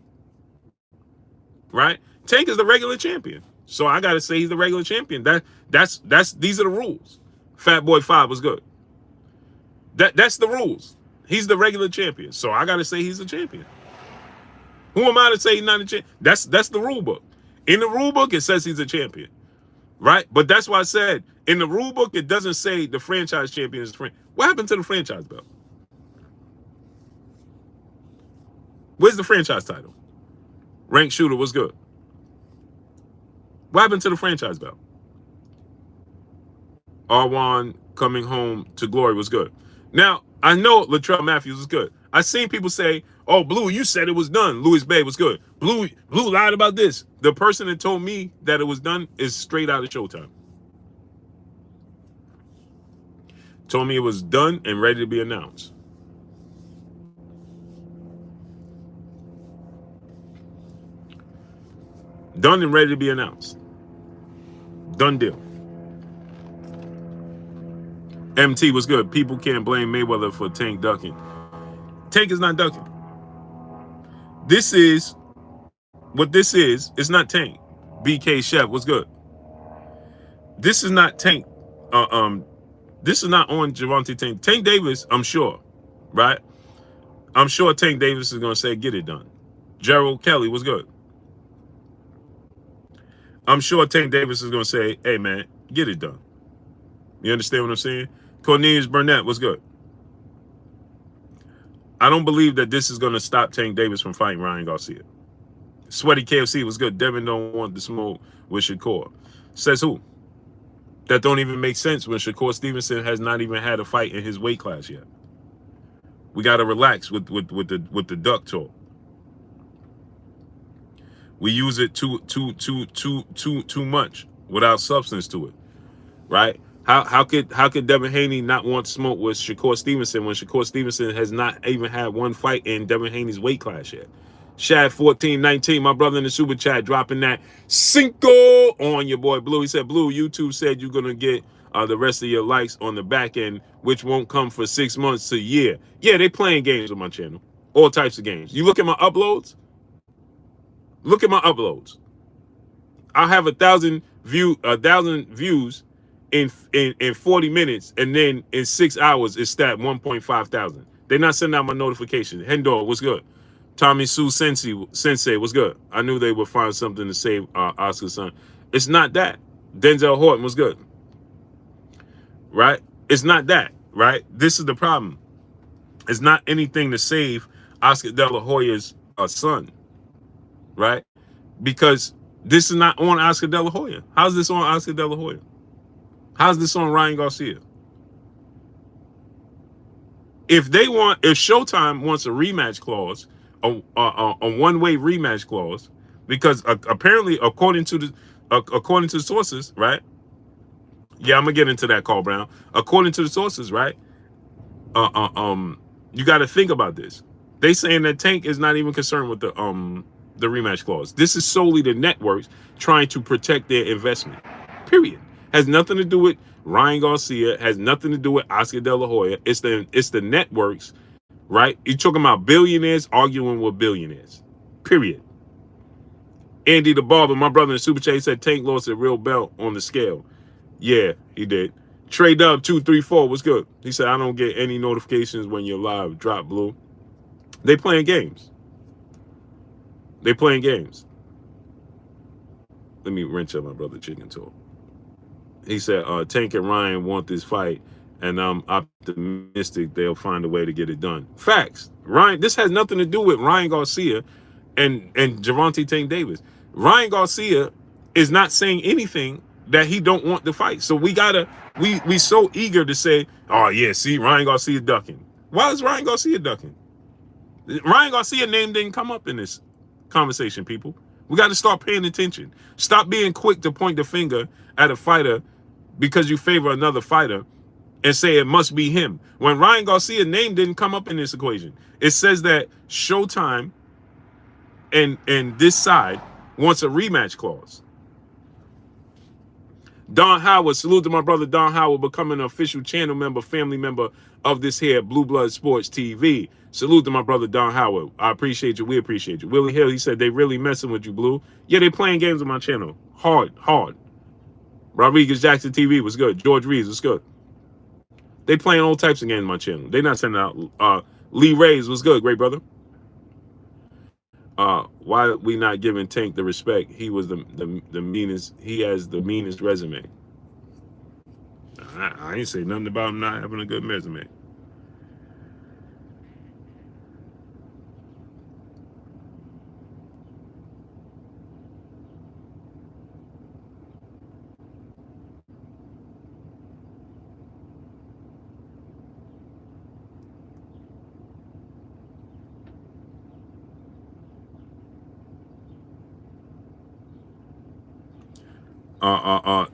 right? Tank is the regular champion, so I gotta say he's the regular champion. That's these are the rules. Fat Boy 5 was good. That's the rules. He's the regular champion, so I gotta say he's the champion. Who am I to say he's not a champion? That's the rule book. In the rule book, it says he's a champion, right? But that's why I said in the rule book, it doesn't say the franchise champion is the What happened to the franchise belt? Where's the franchise title? Rank shooter was good. What happened to the franchise belt? R1 coming home to glory was good. Now, I know Latrell Matthews was good. I've seen people say, oh, Blue, you said it was done. Louis Bay was good. Blue lied about this. The person that told me that it was done is straight out of Showtime. Told me it was done and ready to be announced. Done and ready to be announced. Done deal. MT was good. People can't blame Mayweather for Tank ducking. Tank is not ducking. This is what this is. It's not Tank. BK Chef was good. This is not Tank. This is not on Gervonta Tank. Tank Davis, I'm sure, right? I'm sure Tank Davis is going to say, get it done. Gerald Kelly was good. I'm sure Tank Davis is going to say, hey, man, get it done. You understand what I'm saying? Cornelius Burnett was good. I don't believe that this is going to stop Tank Davis from fighting Ryan Garcia. Sweaty KFC was good. Devin don't want to smoke with Shakur. Says who? That don't even make sense when Shakur Stevenson has not even had a fight in his weight class yet. We got to relax with the duck talk. We use it too much without substance to it, right? How could Devin Haney not want to smoke with Shakur Stevenson when Shakur Stevenson has not even had one fight in Devin Haney's weight class yet? Shad 1419, my brother in the super chat, dropping that cinco on your boy Blue. He said, Blue, YouTube said you're gonna get the rest of your likes on the back end, which won't come for 6 months to a year. Yeah, they playing games on my channel, all types of games. You look at my uploads. Look at my uploads. I'll have 1,000 views in 40 minutes, and then in 6 hours it's stat 1.5 thousand. They're not sending out my notification. Hendor was good. Tommy Sue Sensei was good. I knew they would find something to save Oscar's son. It's not that. Denzel Horton was good. Right? It's not that. Right? This is the problem. It's not anything to save Oscar De La Hoya's son. Right? Because this is not on Oscar De La Hoya. How's this on Oscar De La Hoya? How's this on Ryan Garcia? If Showtime wants a rematch clause, a one-way rematch clause, because apparently according to the sources, right? Yeah, I'm gonna get into that, Carl Brown. According to the sources, right? You got to think about this. They saying that Tank is not even concerned with the rematch clause. This is solely the networks trying to protect their investment. Period. Has nothing to do with Ryan Garcia. Has nothing to do with Oscar De La Hoya. It's the networks, right? You're talking about billionaires arguing with billionaires. Period. Andy the Barber, my brother in Super Chat, said Tank lost a real belt on the scale. Yeah, he did. Trey Dub 234 was good. He said, I don't get any notifications when you're live. Drop Blue. They playing games. They playing games. Let me wrench up my brother Chicken Talk. He said, Tank and Ryan want this fight, and I'm optimistic they'll find a way to get it done. Facts. Ryan, this has nothing to do with Ryan Garcia and Gervonta Tank Davis. Ryan Garcia is not saying anything that he don't want the fight. So we so eager to say, oh yeah, see, Ryan Garcia ducking. Why is Ryan Garcia ducking? Ryan Garcia name didn't come up in this conversation, people. We got to start paying attention. Stop being quick to point the finger at a fighter because you favor another fighter and say it must be him. When Ryan Garcia's name didn't come up in this equation, it says that Showtime and this side wants a rematch clause. Don Howard, salute to my brother Don Howard, becoming an official channel member, family member of this here Blue Blood Sports TV. Salute to my brother Don Howard. I appreciate you. We appreciate you. Willie Hill, he said they really messing with you, Blue. Yeah, they playing games on my channel. Hard. Rodriguez Jackson TV was good. George Reeves was good. They playing all types of games on my channel. They not sending out. Lee Reyes was good, great brother. Why we not giving Tank the respect? He was the meanest. He has the meanest resume. I ain't say nothing about him not having a good resume.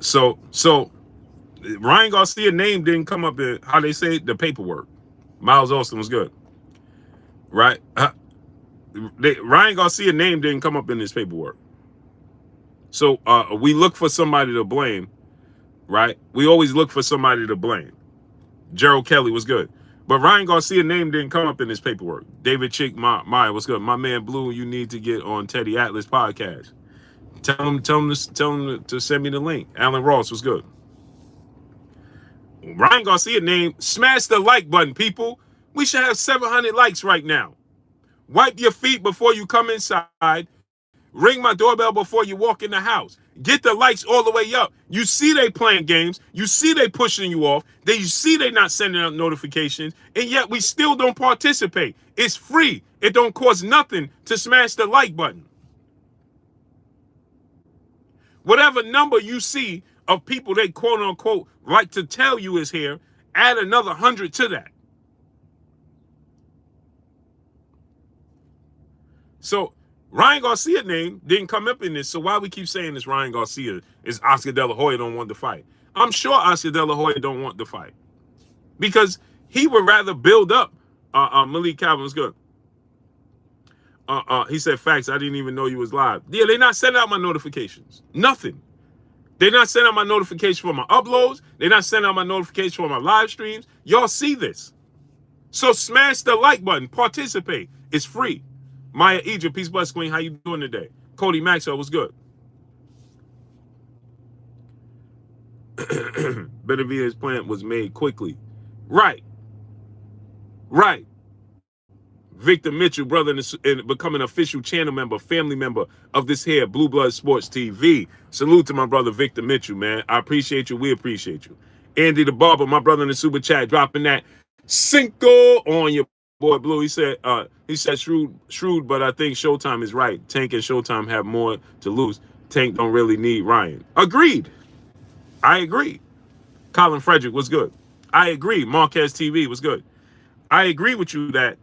So Ryan Garcia name didn't come up in how they say the paperwork. Miles Austin was good, right? Ryan Garcia name didn't come up in this paperwork. So we look for somebody to blame, right? We always look for somebody to blame. Gerald Kelly was good, but Ryan Garcia name didn't come up in this paperwork. David Chick Maya was good. My man Blue, you need to get on Teddy Atlas podcast. Tell him to send me the link. Alan Ross was good. Ryan Garcia name, smash the like button, people. We should have 700 likes right now. Wipe your feet before you come inside. Ring my doorbell before you walk in the house. Get the likes all the way up. You see they playing games. You see they pushing you off. You see they not sending out notifications. And yet we still don't participate. It's free. It don't cost nothing to smash the like button. Whatever number you see of people they quote unquote like to tell you is here, add another 100 to that. So Ryan Garcia name didn't come up in this. So why we keep saying this Ryan Garcia is Oscar De La Hoya don't want to fight? I'm sure Oscar De La Hoya don't want to fight because he would rather build up. Malik Calvin was good. He said, facts, I didn't even know you was live. Yeah, they not sending out my notifications. Nothing. They're not sending out my notifications for my uploads. They're not sending out my notifications for my live streams. Y'all see this. So smash the like button. Participate. It's free. Maya Egypt, Peace Bless Queen, how you doing today? Cody Maxwell was good. Benavides' plant was made quickly. Right. Victor Mitchell, brother, and becoming an official channel member, family member of this here Blue Blood Sports TV. Salute to my brother Victor Mitchell, man. I appreciate you. We appreciate you. Andy the Barber, my brother in the super chat, dropping that Cinco on your boy Blue. He said shrewd, but I think Showtime is right. Tank and Showtime have more to lose. Tank don't really need Ryan. Agreed. I agree. Colin Frederick was good. I agree. Marquez TV was good. I agree with you that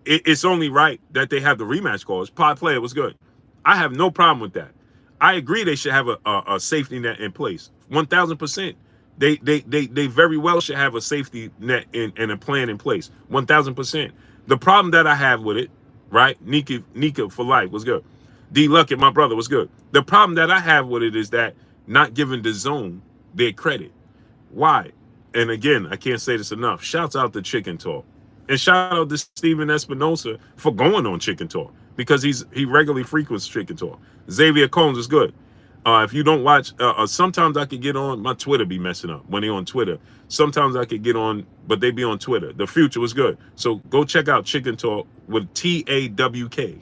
it's only right that they have the rematch clause. Pod player was good. I have no problem with that. I agree they should have a safety net in place. 1,000%. They very well should have a safety net and a plan in place. 1,000%. The problem that I have with it, right? Nika for life was good. D Luckett, my brother, was good. The problem that I have with it is that not giving the zone their credit. Why? And again, I can't say this enough. Shouts out to Chicken Talk. And shout out to Steven Espinosa for going on Chicken Talk because he regularly frequents Chicken Talk. Xavier Combs is good. If you don't watch, sometimes I could get on, my Twitter be messing up when they on Twitter. Sometimes I could get on, but they be on Twitter. The Future was good. So go check out Chicken Talk with T-A-W-K.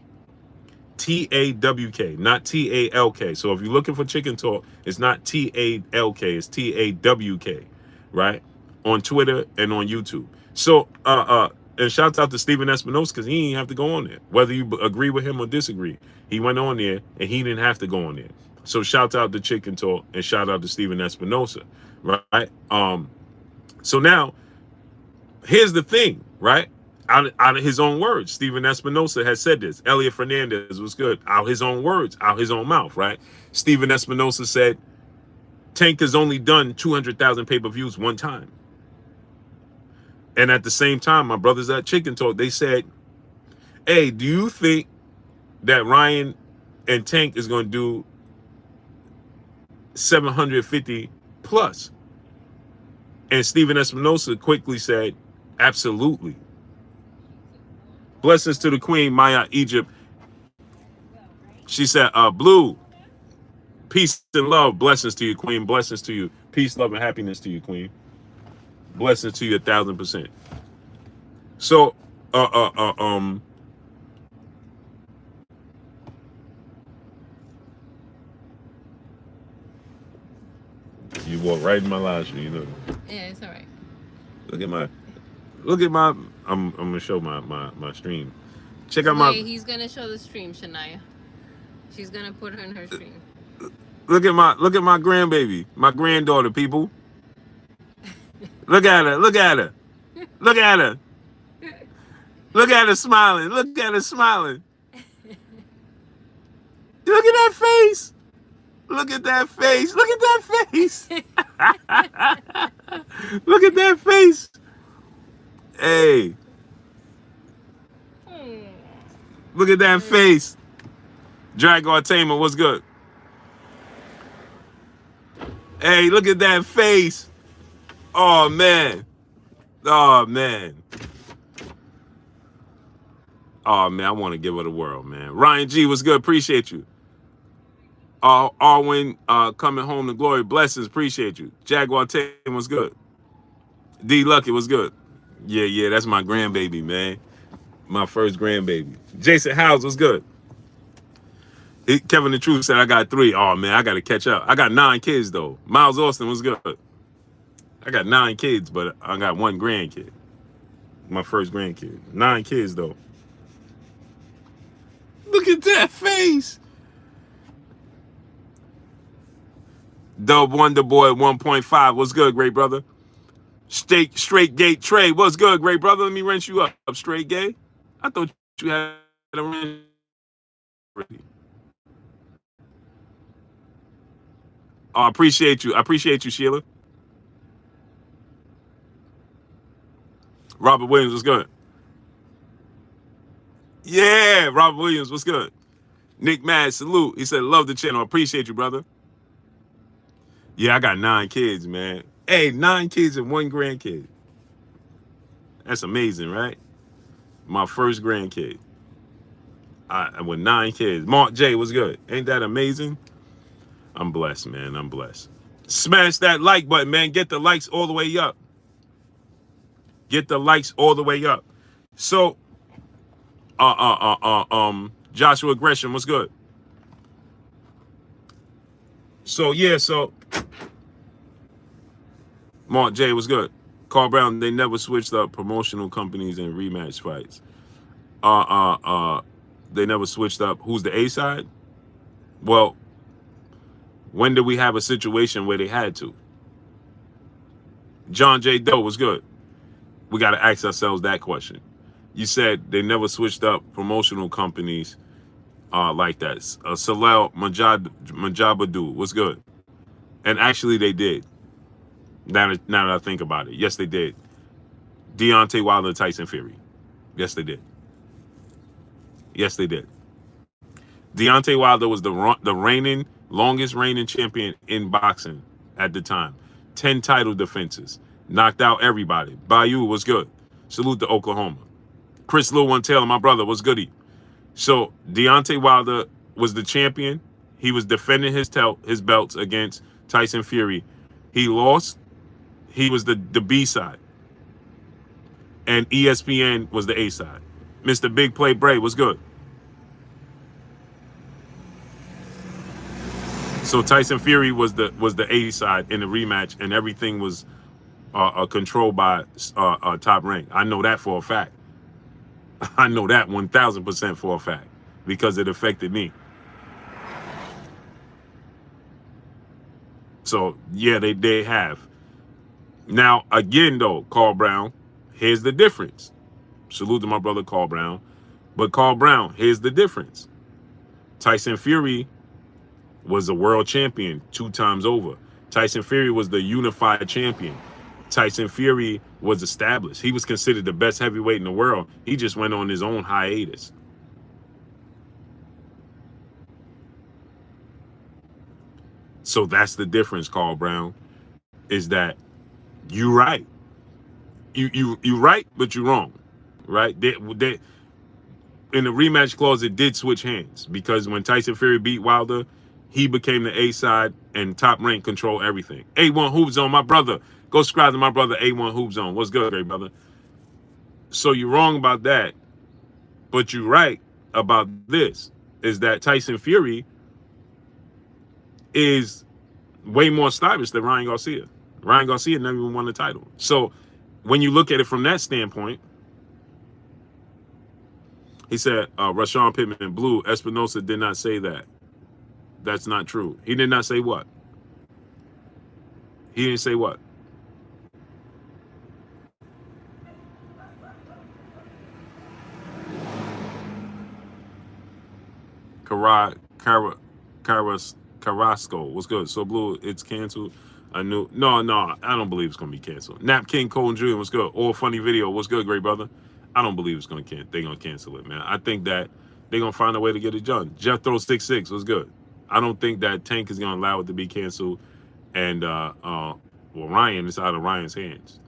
T-A-W-K, not T-A-L-K. So if you're looking for Chicken Talk, it's not T-A-L-K, it's T-A-W-K, right? On Twitter and on YouTube. So, and shout out to Steven Espinosa because he didn't have to go on there. Whether you agree with him or disagree, he went on there and he didn't have to go on there. So shout out to Chicken Talk and shout out to Steven Espinosa, right? So now here's the thing, right? Out of his own words, Steven Espinosa has said this. Elliot Fernandez was good. Out his own words, out his own mouth, right? Steven Espinosa said, Tank has only done 200,000 pay-per-views one time. And at the same time, my brothers at Chicken Talk, they said, hey, do you think that Ryan and Tank is going to do 750 plus? And Steven Espinosa quickly said, absolutely. Blessings to the Queen, Maya Egypt. She said, Blue, peace and love. Blessings to you, Queen. Blessings to you. Peace, love, and happiness to you, Queen. Blessings to you 1,000%. So, you walk right in my live stream, you know. Yeah, it's all right. Look at my. I'm gonna show my stream. Check out my. He's gonna show the stream, Shania. She's gonna put her in her stream. Look at my grandbaby, my granddaughter. People, look at her. Look at her. Look at her. Look at her smiling. Look at her smiling. Look at that face. Look at that face. Look at that face. Look at that face. Hey. Look at that face. Dragon Tamer, what's good? Hey, look at that face. Oh, man. Oh, man. Oh, man, I want to give her the world, man. Ryan G, what's good? Appreciate you. Arwin, coming home to glory. Blessings, appreciate you. Jaguar Tamer, what's good? D Lucky, what's good? Yeah, that's my grandbaby, man. My first grandbaby. Jason Howes, what's good? Kevin the Truth said I got 3. Oh, man, I got to catch up. I got 9 kids, though. Miles Austin, what's good? I got 9 kids, but I got 1 grandkid. My first grandkid. 9 kids, though. Look at that face. Dub Wonder Boy 1.5. What's good, great brother? Straight Gate Trey. What's good, great brother? Let me wrench you up. Straight Gay. I thought you had a wrench. Oh, I appreciate you. I appreciate you, Sheila. Robert Williams, what's good? Yeah, Robert Williams, what's good? Nick Mad, salute. He said, love the channel. I appreciate you, brother. Yeah, I got 9 kids, man. Hey, 9 kids and 1 grandkid. That's amazing, right? My first grandkid. With 9 kids. Mark J, what's good? Ain't that amazing? I'm blessed, man. I'm blessed. Smash that like button, man. Get the likes all the way up. Get the likes all the way up. So, Joshua Gresham, what's good? So, yeah, so Mark J, what's good? Carl Brown, they never switched up promotional companies and rematch fights. They never switched up. Who's the A side? Well, when did we have a situation where they had to? John J. Doe was good. We got to ask ourselves that question. You said they never switched up promotional companies like that. Salel Majabadu was good. And actually they did. Now that I think about it. Yes, they did. Deontay Wilder, Tyson Fury. Yes, they did. Yes, they did. Deontay Wilder was the longest reigning champion in boxing at the time. 10 title defenses. Knocked out everybody. Bayou was good. Salute to Oklahoma. Chris Lil Taylor, my brother, was goody. So Deontay Wilder was the champion. He was defending his belts against Tyson Fury. He lost. He was the B side. And ESPN was the A side. Mr. Big Play Bray was good. So Tyson Fury was the A side in the rematch, and everything was controlled by Top Rank. I know that for a fact. I know that 1,000% for a fact because it affected me. So yeah, they have. Now again though, Carl Brown, here's the difference. Salute to my brother Carl Brown. But Carl Brown, here's the difference. Tyson Fury was a world champion 2 times over. Tyson Fury was the unified champion. Tyson Fury was established. He was considered the best heavyweight in the world. He just went on his own hiatus. So that's the difference, Carl Brown, is that you right. You right, but you wrong. Right? In the rematch clause, it did switch hands because when Tyson Fury beat Wilder, he became the A side and Top Rank control everything. A1 Hoop Zone, my brother. Go subscribe to my brother A1 Hoop Zone. What's good, great brother? So you're wrong about that, but you're right about this: is that Tyson Fury is way more stylish than Ryan Garcia. Ryan Garcia never even won the title. So when you look at it from that standpoint, he said Rashawn Pittman Blue Espinosa did not say that. That's not true. He did not say what? He didn't say what? Carrasco. What's good? So Blue, it's canceled. I knew. No, I don't believe it's gonna be canceled. Nap King Cole Jr. What's good? All funny video. What's good, great brother? I don't believe it's they're gonna cancel it, man. I think that they're gonna find a way to get it done. Jethro 66 was good. I don't think that Tank is gonna allow it to be canceled. And well, Ryan, it's out of Ryan's hands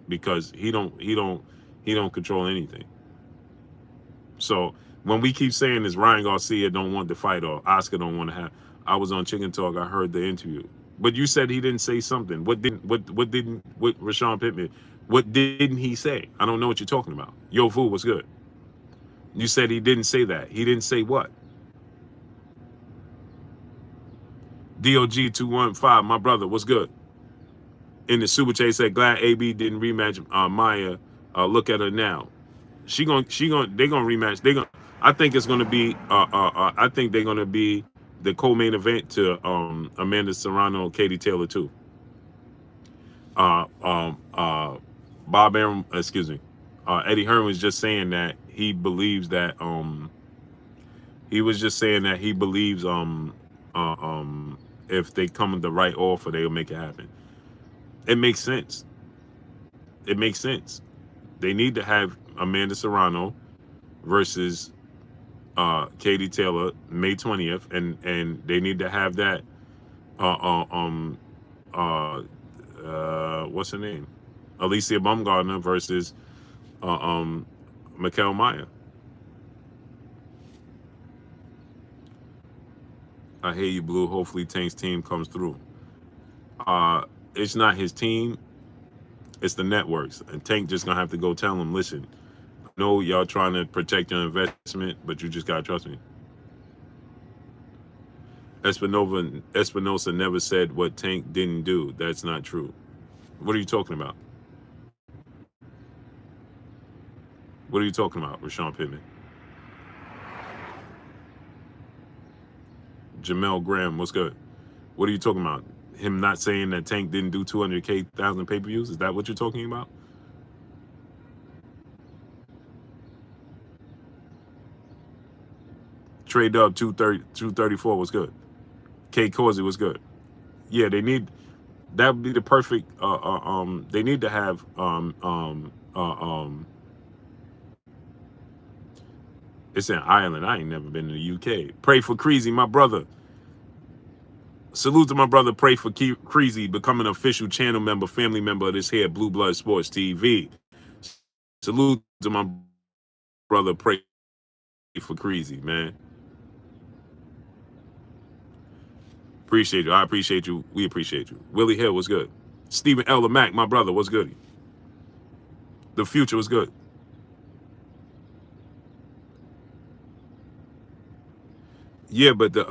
because he don't control anything. So when we keep saying this, Ryan Garcia don't want the fight or Oscar don't want to have. I was on Chicken Talk. I heard the interview, but you said he didn't say something. What Rashawn Pittman? What didn't he say? I don't know what you're talking about. Yo, Fu was good. You said he didn't say that. He didn't say what? DOG 215, my brother, what's good? In the super chat said glad AB didn't rematch Maya. Look at her now. They're gonna rematch. I think it's gonna be I think they're gonna be the co-main event to Amanda Serrano, Katie Taylor too. Uh um uh Bob Arum, excuse me. Eddie Hearn was just saying that he believes that he was just saying that he believes if they come with the right offer, they'll make it happen. It makes sense. It makes sense. They need to have Amanda Serrano versus Katie Taylor May 20th, and they need to have that. Uh, um, what's her name? Alicia Baumgartner versus Mikael Maya. I hear you, Blue. Hopefully, Tank's team comes through. It's not his team. It's the networks, and Tank just gonna have to go tell them, listen. I know y'all trying to protect your investment, but you just gotta trust me. Espinosa never said what Tank didn't do. That's not true. What are you talking about? What are you talking about, Rashawn Pittman? Jamel Graham, what's good? What are you talking about? Him not saying that Tank didn't do 200,000 pay-per-views? Is that what you're talking about? Trade up 234 was good. K Causey was good. Yeah, they need that would be the perfect they need to have it's in Ireland. I ain't never been to the UK. Pray for Creasy, my brother. Salute to my brother. Pray for Creasy becoming an official channel member, family member of this here Blue Blood Sports TV. Salute to my brother. Pray for Creasy, man. Appreciate you. I appreciate you. We appreciate you. Willie Hill was good. Stephen L. Mack, my brother, was good. The future was good. Yeah, but the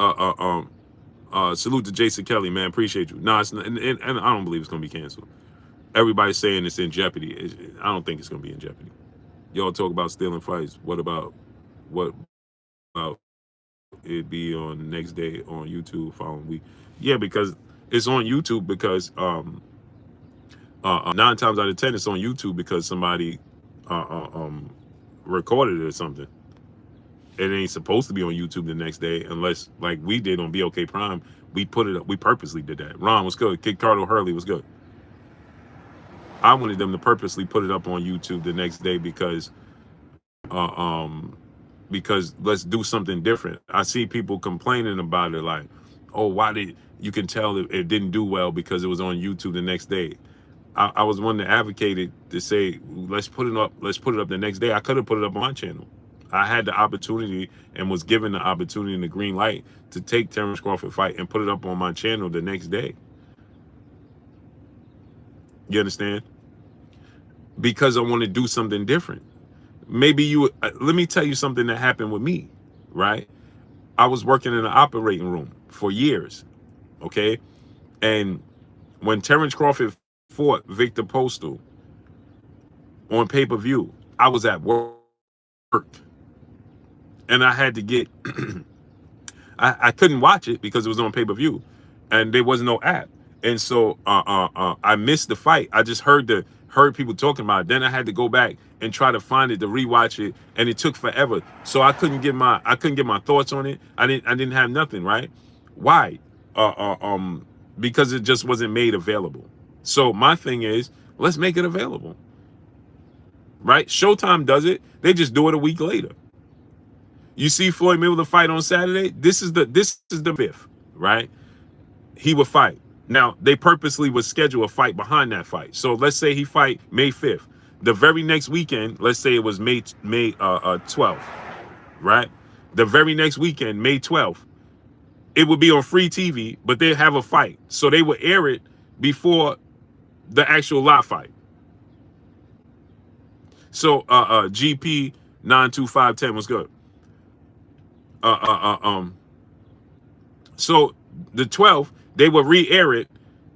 salute to Jason Kelly, man. Appreciate you. No, it's not, and I don't believe it's gonna be canceled. Everybody's saying it's in jeopardy. I don't think it's gonna be in jeopardy. Y'all talk about stealing fights. What about it be on the next day on YouTube following week? Yeah, because It's on YouTube because 9 times out of 10 it's on YouTube because somebody uh, uh, um, recorded it or something. It ain't supposed to be on YouTube the next day unless, like we did on BOK Prime, we put it up. We purposely did that. Ron was good. Kid Carlo Hurley was good. I wanted them to purposely put it up on YouTube the next day uh, um, because let's do something different. I see people complaining about it like, oh, why did you can tell it didn't do well because it was on YouTube the next day. I was one that advocated to say let's put it up the next day. I could have put it up on my channel. I had the opportunity and was given the opportunity and the green light to take Terrence Crawford fight and put it up on my channel the next day. You understand? Because I want to do something different. Maybe let me tell you something that happened with me, right? I was working in an operating room for years, okay? And when Terrence Crawford fought Victor Postal on pay-per-view, I was at work. And I had to get, I couldn't watch it because it was on pay-per-view and there was no app. And so I missed the fight. I just heard people talking about it. Then I had to go back and try to find it to rewatch it, and it took forever. So I couldn't get my thoughts on it. I didn't have nothing, right? Why? Because it just wasn't made available. So my thing is, let's make it available. Right? Showtime does it. They just do it a week later. You see Floyd Mayweather fight on Saturday. This is the 5th, right? He would fight. Now they purposely would schedule a fight behind that fight. So let's say he fight May 5th. The very next weekend, let's say it was May 12th, right? The very next weekend, May 12th, it would be on free TV, but they have a fight. So they would air it before the actual live fight. So GP 92510 was good. So the 12th, they would re-air it,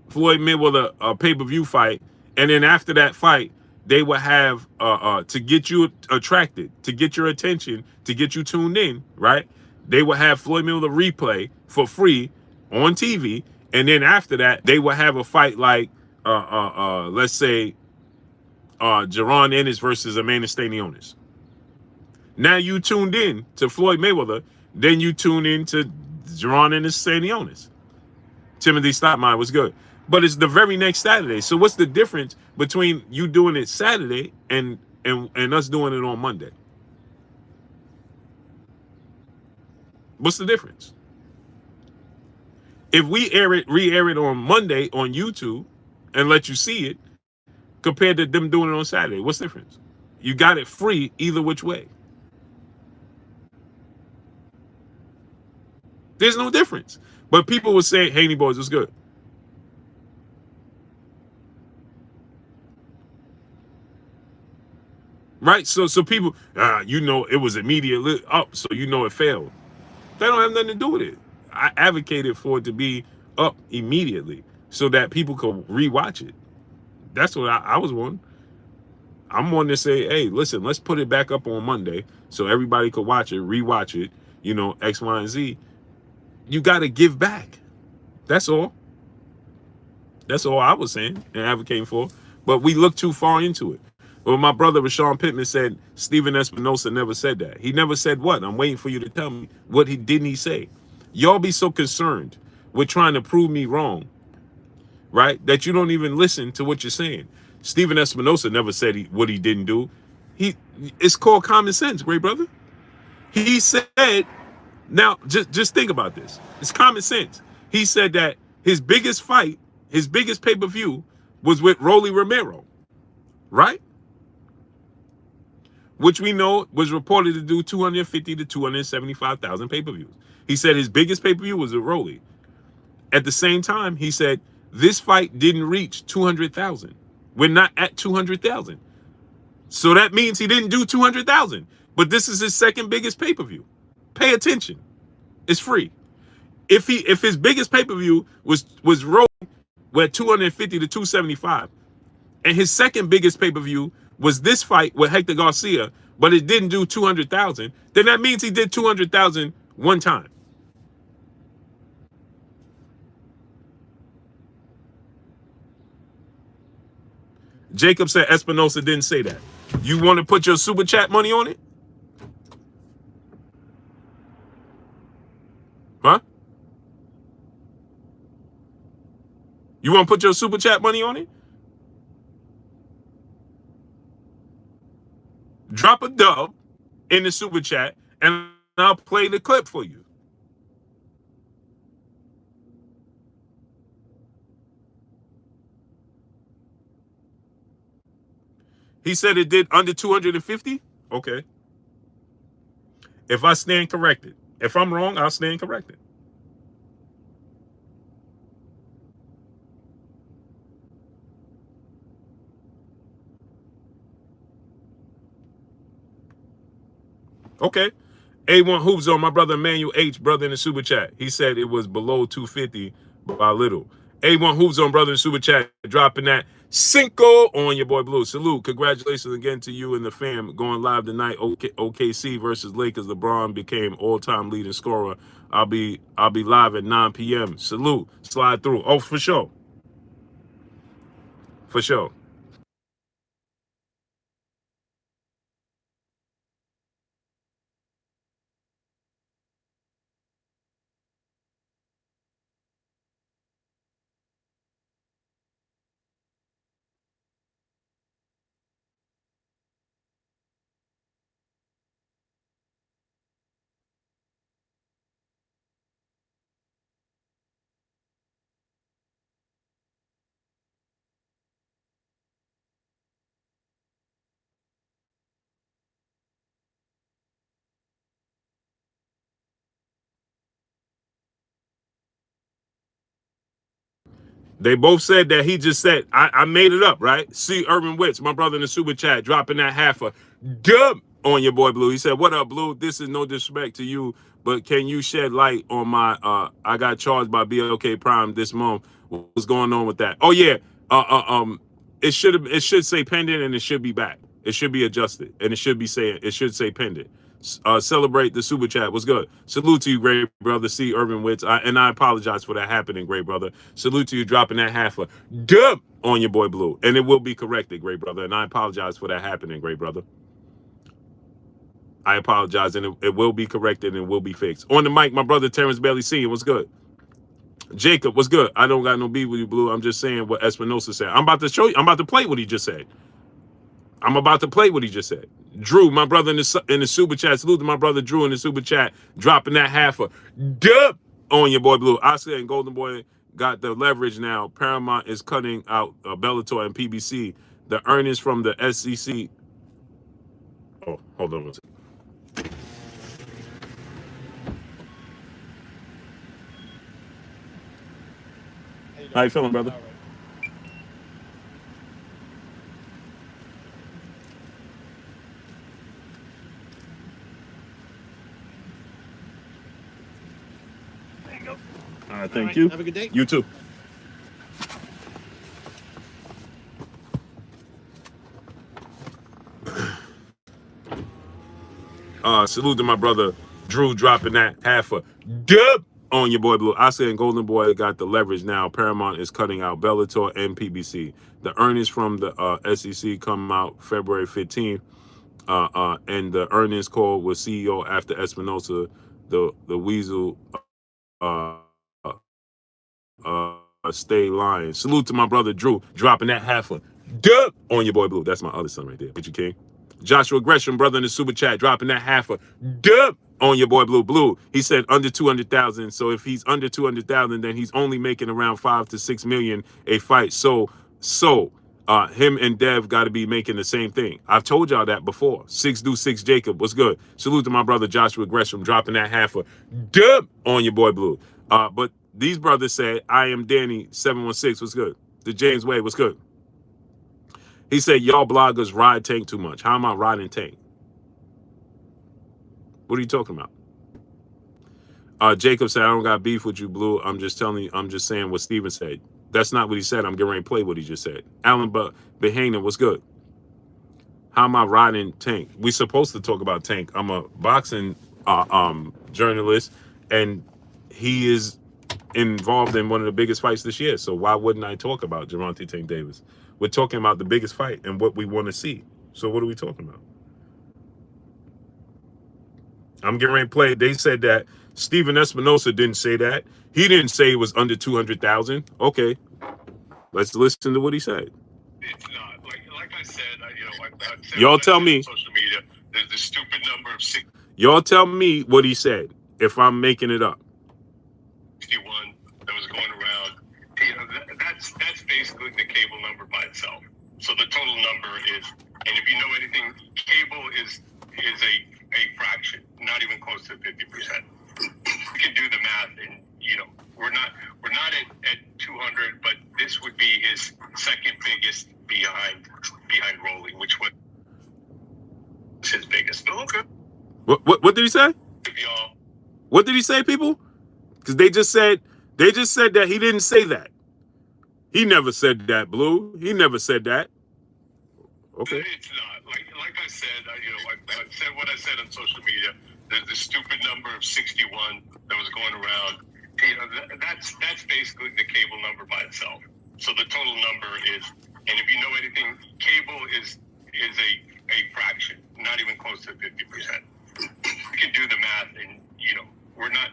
Floyd Mayweather pay-per-view fight, and then after that fight, they would have to get you attracted, to get your attention, to get you tuned in, right? They would have Floyd Mayweather replay for free on TV, and then after that, they would have a fight like let's say Jaron Ennis versus Amanda Stanionis. Now you tuned in to Floyd Mayweather, then you tune in to Jaron Ennis Stanionis. Timothy Stoudemire was good. But it's the very next Saturday. So what's the difference between you doing it Saturday and us doing it on Monday? What's the difference? If we re-air it on Monday on YouTube and let you see it, compared to them doing it on Saturday, what's the difference? You got it free either which way. There's no difference. But people would say, Haney Boys was good. Right? So people, it was immediately up, so it failed. That don't have nothing to do with it. I advocated for it to be up immediately so that people could rewatch it. That's what I was wanting. I'm wanting to say, hey, listen, let's put it back up on Monday so everybody could watch it, rewatch it, X, Y, and Z. You got to give back. That's all. That's all I was saying and advocating for. But we look too far into it. Well, my brother Rashawn Pittman said Stephen Espinosa never said that. He never said what? I'm waiting for you to tell me what didn't he say. Y'all be so concerned with trying to prove me wrong, right? That you don't even listen to what you're saying. Stephen Espinosa never said what he didn't do. It's called common sense, great brother. He said, now just think about this. It's common sense. He said that his biggest fight, his biggest pay-per-view was with Rolly Romero, right? Which we know was reported to do 250 to 275,000 pay-per-views. He said his biggest pay-per-view was with Rolly. At the same time, he said this fight didn't reach 200,000. We're not at 200,000. So that means he didn't do 200,000. But this is his second biggest pay-per-view. Pay attention. It's free. If his biggest pay-per-view was Rolly with 250 to 275, and his second biggest pay-per-view was this fight with Hector Garcia, but it didn't do 200,000, then that means he did 200,000 one time. Jacob said Espinosa didn't say that. You want to put your super chat money on it? Huh? You want to put your super chat money on it? Drop a dub in the super chat and I'll play the clip for you. He said it did under 250? Okay. If I stand corrected. If I'm wrong, I'll stand corrected. Okay. A1 Hoops on my brother Emmanuel H, brother in the super chat. He said it was below 250 by little. A1 Hoops on brother in the super chat, dropping that Cinco on your boy Blue. Salute. Congratulations again to you and the fam going live tonight. OKC versus Lakers. LeBron became all-time leading scorer. I'll be live at 9 p.m. Salute. Slide through. Oh, for sure. For sure. They both said that he just said, I made it up, right? See Urban Witz, my brother in the super chat, dropping that half a dub on your boy Blue. He said, what up, Blue? This is no disrespect to you, but can you shed light on my, I got charged by BLK Prime this month. What's going on with that? Oh, yeah. It should say pending and it should be back. It should be adjusted and it should say pending. Celebrate the super chat. What's good? Salute to you, great brother. See Urban Witz. And I apologize for that happening, great brother. Salute to you, dropping that half a dub on your boy Blue. And it will be corrected, great brother. And I apologize for that happening, great brother. I apologize, and it will be corrected and it will be fixed. On the mic, my brother Terrence Bailey Sr. What's good? Jacob, what's good? I don't got no beef with you, Blue. I'm just saying what Espinosa said. I'm about to show you. I'm about to play what he just said. I'm about to play what he just said. Drew, my brother in the super chat. Salute to my brother Drew in the super chat, dropping that half a dub on your boy Blue. Oscar and Golden Boy got the leverage now. Paramount is cutting out Bellator and PBC. The earnings from the SEC. Oh, hold on one second. How you feeling, brother? All right, thank you. Have a good day. You too. Salute to my brother Drew, dropping that half a dub on your boy Blue. Oscar and Golden Boy got the leverage now. Paramount is cutting out Bellator and PBC. The earnings from the SEC come out February 15th. And the earnings call was CEO after Espinosa, the Weasel stay lying. Salute to my brother Drew, dropping that half a dub on your boy Blue. That's my other son right there. Get you, King. Joshua Gresham, brother in the super chat, dropping that half a dub on your boy Blue. Blue, he said under 200,000. So if he's under 200,000, then he's only making around 5 to 6 million a fight. So him and Dev got to be making the same thing. I've told y'all that before. 6 Jacob, what's good? Salute to my brother Joshua Gresham, dropping that half a dub on your boy Blue. But these brothers said, I am Danny 716. What's good? The James Way, what's good? He said, y'all bloggers ride Tank too much. How am I riding Tank? What are you talking about? Jacob said, I don't got beef with you, Blue. I'm just telling you, I'm just saying what Steven said. That's not what he said. I'm getting ready to play what he just said. Alan Behanan, what's good? How am I riding Tank? We supposed to talk about Tank. I'm a boxing journalist, and he is involved in one of the biggest fights this year. So why wouldn't I talk about Gervonta Tank Davis? We're talking about the biggest fight and what we want to see. So what are we talking about? I'm getting ready to play. They said that Steven Espinosa didn't say that. He didn't say it was under 200,000. Okay, let's listen to what he said. It's not. Like I said, y'all tell me. Social media, there's the stupid number of 6. Y'all tell me what he said if I'm making it up. 61 that was going around. That's basically the cable number by itself. So the total number is, and if you know anything, cable is a fraction, not even close to 50%. You can do the math, and we're not at 200, but this would be his second biggest behind Rolly, which was his biggest. Oh, okay. What did he say? What did he say, people? Because they just said that he didn't say that. He never said that, Blue. He never said that. Okay. It's not. Like I said, I said what I said on social media. There's the stupid number of 61 that was going around. That's basically the cable number by itself. So the total number is, and if you know anything, cable is a fraction, not even close to 50%. You can do the math, and we're not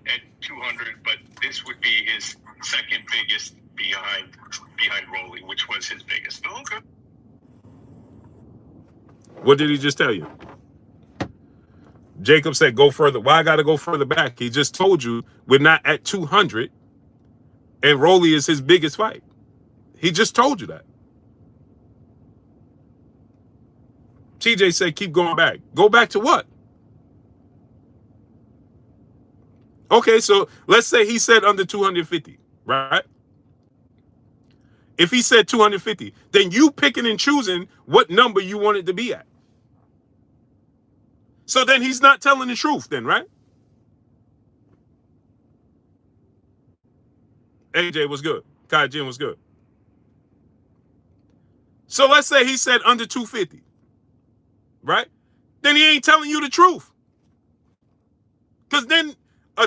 at 200, but this would be his second biggest behind Rolly, which was his biggest. Oh, okay. What did he just tell you? Jacob said, go further. Why I got to go further back? He just told you we're not at 200, and Rolly is his biggest fight. He just told you that. TJ said, keep going back. Go back to what? Okay, so let's say he said under 250, right? If he said 250, then you picking and choosing what number you want it to be at. So then he's not telling the truth then, right? AJ was good. Kai Jin was good. So let's say he said under 250, right? Then he ain't telling you the truth. Because then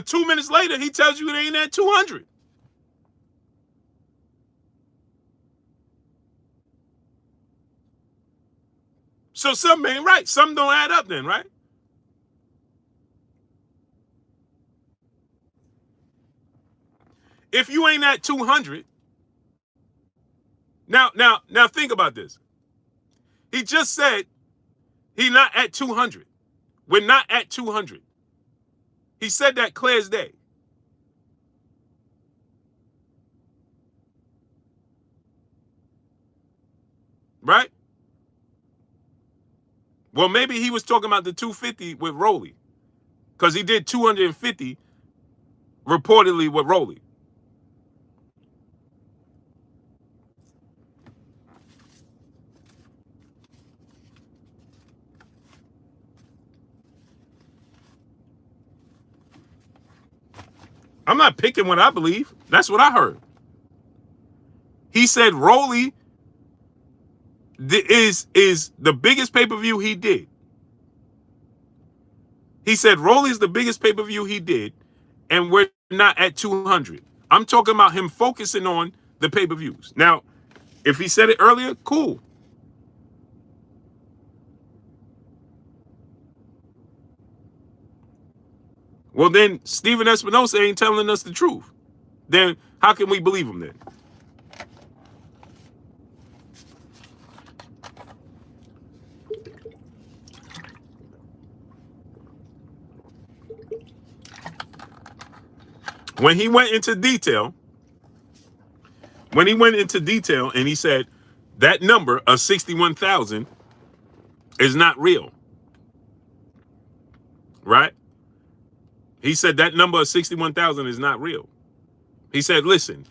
2 minutes later, he tells you it ain't at 200. So something ain't right. Something don't add up then, right? If you ain't at 200, now think about this. He just said he's not at 200. We're not at 200. He said that clear as day. Right? Well, maybe he was talking about the 250 with Rolly, because he did 250 reportedly with Rolly. I'm not picking what I believe. That's what I heard. He said Rolly is the biggest pay-per-view he did. He said Rolly's the biggest pay-per-view he did, and we're not at 200. I'm talking about him focusing on the pay-per-views. Now, if he said it earlier, cool. Well, then Steven Espinosa ain't telling us the truth. Then how can we believe him then? When he went into detail, and he said that number of 61,000 is not real, right? He said that number of 61,000 is not real. He said, listen,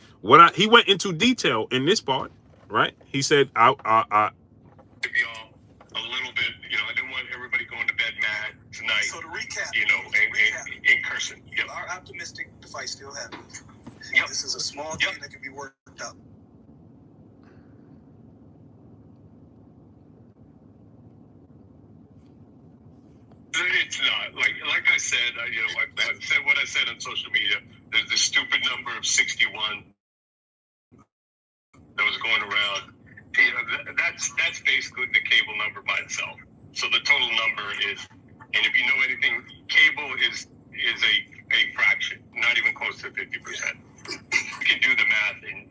he went into detail in this part, right? He said, I give y'all a little bit, I didn't want everybody going to bed mad tonight. So to recap, in person. Yep. You are optimistic the fight still happens. Yep. This is a small thing that can be worked out. It's not. Like I said, I said what I said on social media. There's this stupid number of 61 that was going around. that's basically the cable number by itself. So the total number is, and if you know anything, cable is a fraction, not even close to 50%. You can do the math, and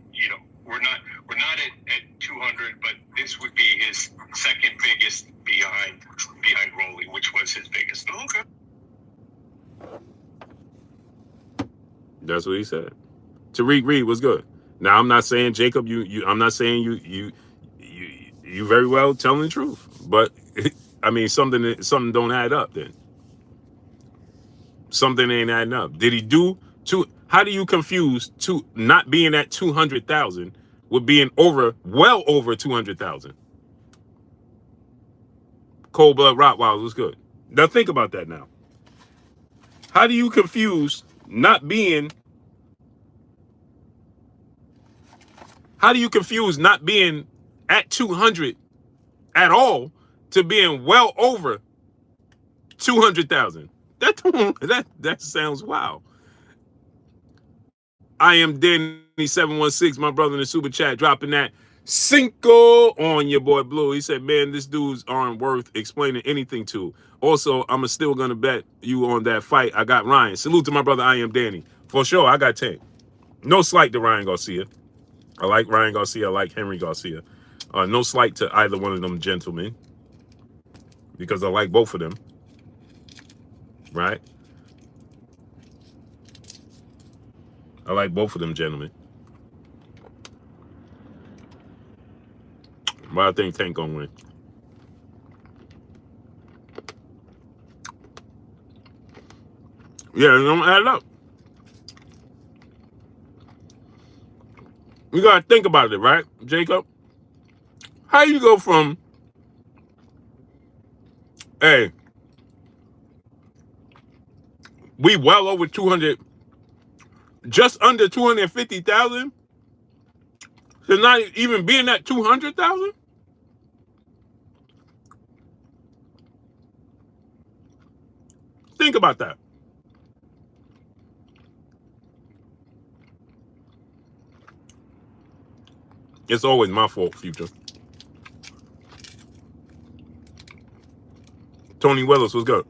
we're not at 200, but this would be his second biggest behind Rolly, which was his biggest. Okay. That's what he said. Tariq Reed was good. Now I'm not saying Jacob, I'm not saying you very well telling the truth, but I mean something don't add up then. Something ain't adding up. Did he do two? How do you confuse not being at 200,000 with being well over 200,000? Cold blood Rottweiler was good. Now think about that now. How do you confuse not being at 200 at all to being well over 200,000? That sounds wild. I am Danny 716, my brother in the super chat, dropping that Cinco on your boy Blue. He said, man, these dudes aren't worth explaining anything to. Also, I'm still gonna bet you on that fight. I got Ryan. Salute to my brother, I am Danny. For sure, I got 10. No slight to Ryan Garcia. I like Ryan Garcia. I like Henry Garcia. No slight to either one of them gentlemen, because I like both of them. Right? I like both of them gentlemen. But I think Tank gonna win. Yeah, it don't add up. You gotta think about it, right, Jacob? How you go from, hey, we well over 200, just under 250,000, to not even being at 200,000? Think about that. It's always my fault, Future. Tony Willis was good.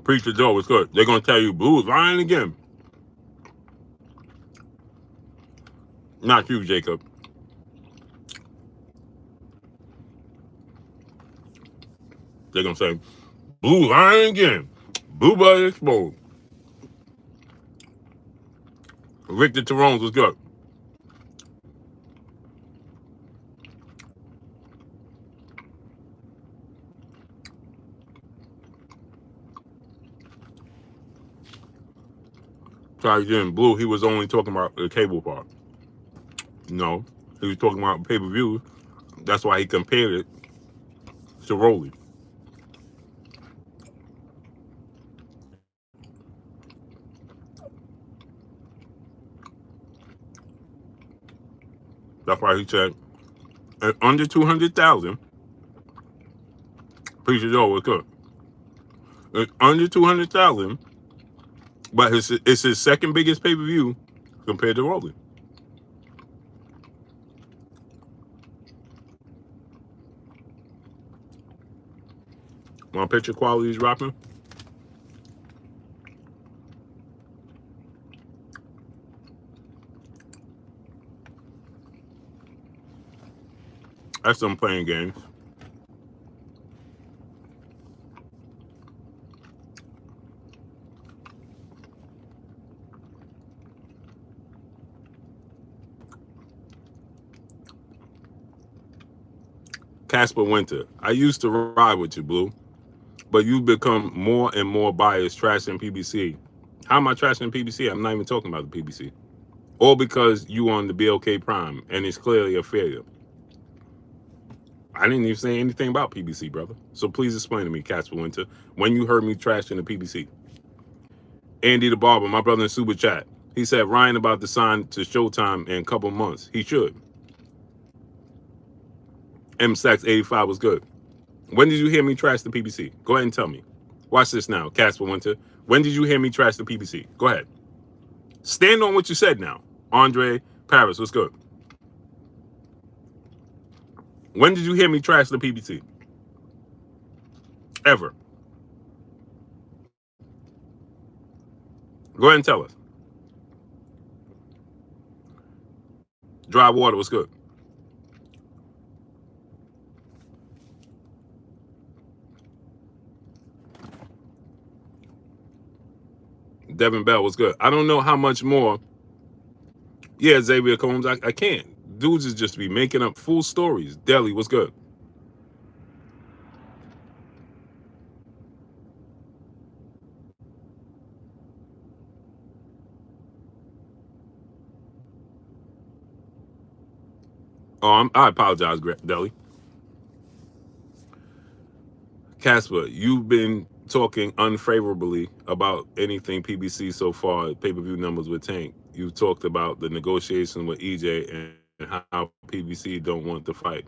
Preacher Joe was good. They're gonna tell you Blue is lying again. Not you, Jacob. They're gonna say Blue lying again. Blue blood exposed. Victor Tyrones was good. Sorry, then Blue, he was only talking about the cable part. No, he was talking about pay-per-view. That's why he compared it to Rolly. That's why he said at under 200,000, Preacher Joe was good. It's under 200,000, but it's his second biggest pay-per-view compared to Rolly. My picture quality is dropping. That's them playing games. Casper Winter, I used to ride with you, Blue, but you've become more and more biased trashing PBC. How am I trashing PBC? I'm not even talking about the PBC. All because you on the BLK Prime, and it's clearly a failure. I didn't even say anything about PBC, brother. So please explain to me, Casper Winter, when you heard me trashing the PBC. Andy the Barber, my brother in Super Chat, he said Ryan about to sign to Showtime in a couple months. He should. M Stacks 85 was good. When did you hear me trash the PBC? Go ahead and tell me. Watch this now, Casper Winter. When did you hear me trash the PBC? Go ahead. Stand on what you said now. Andre Paris, what's good? When did you hear me trash the PBC? Ever. Go ahead and tell us. Dry water, what's good? Devin Bell was good. I don't know how much more. Yeah, Xavier Combs, I can't. Dudes is just be making up full stories. Deli was good. Oh, I apologize, Deli. Casper, you've been talking unfavorably about anything PBC so far. Pay-per-view numbers with Tank. You talked about the negotiation with EJ and how PBC don't want the fight.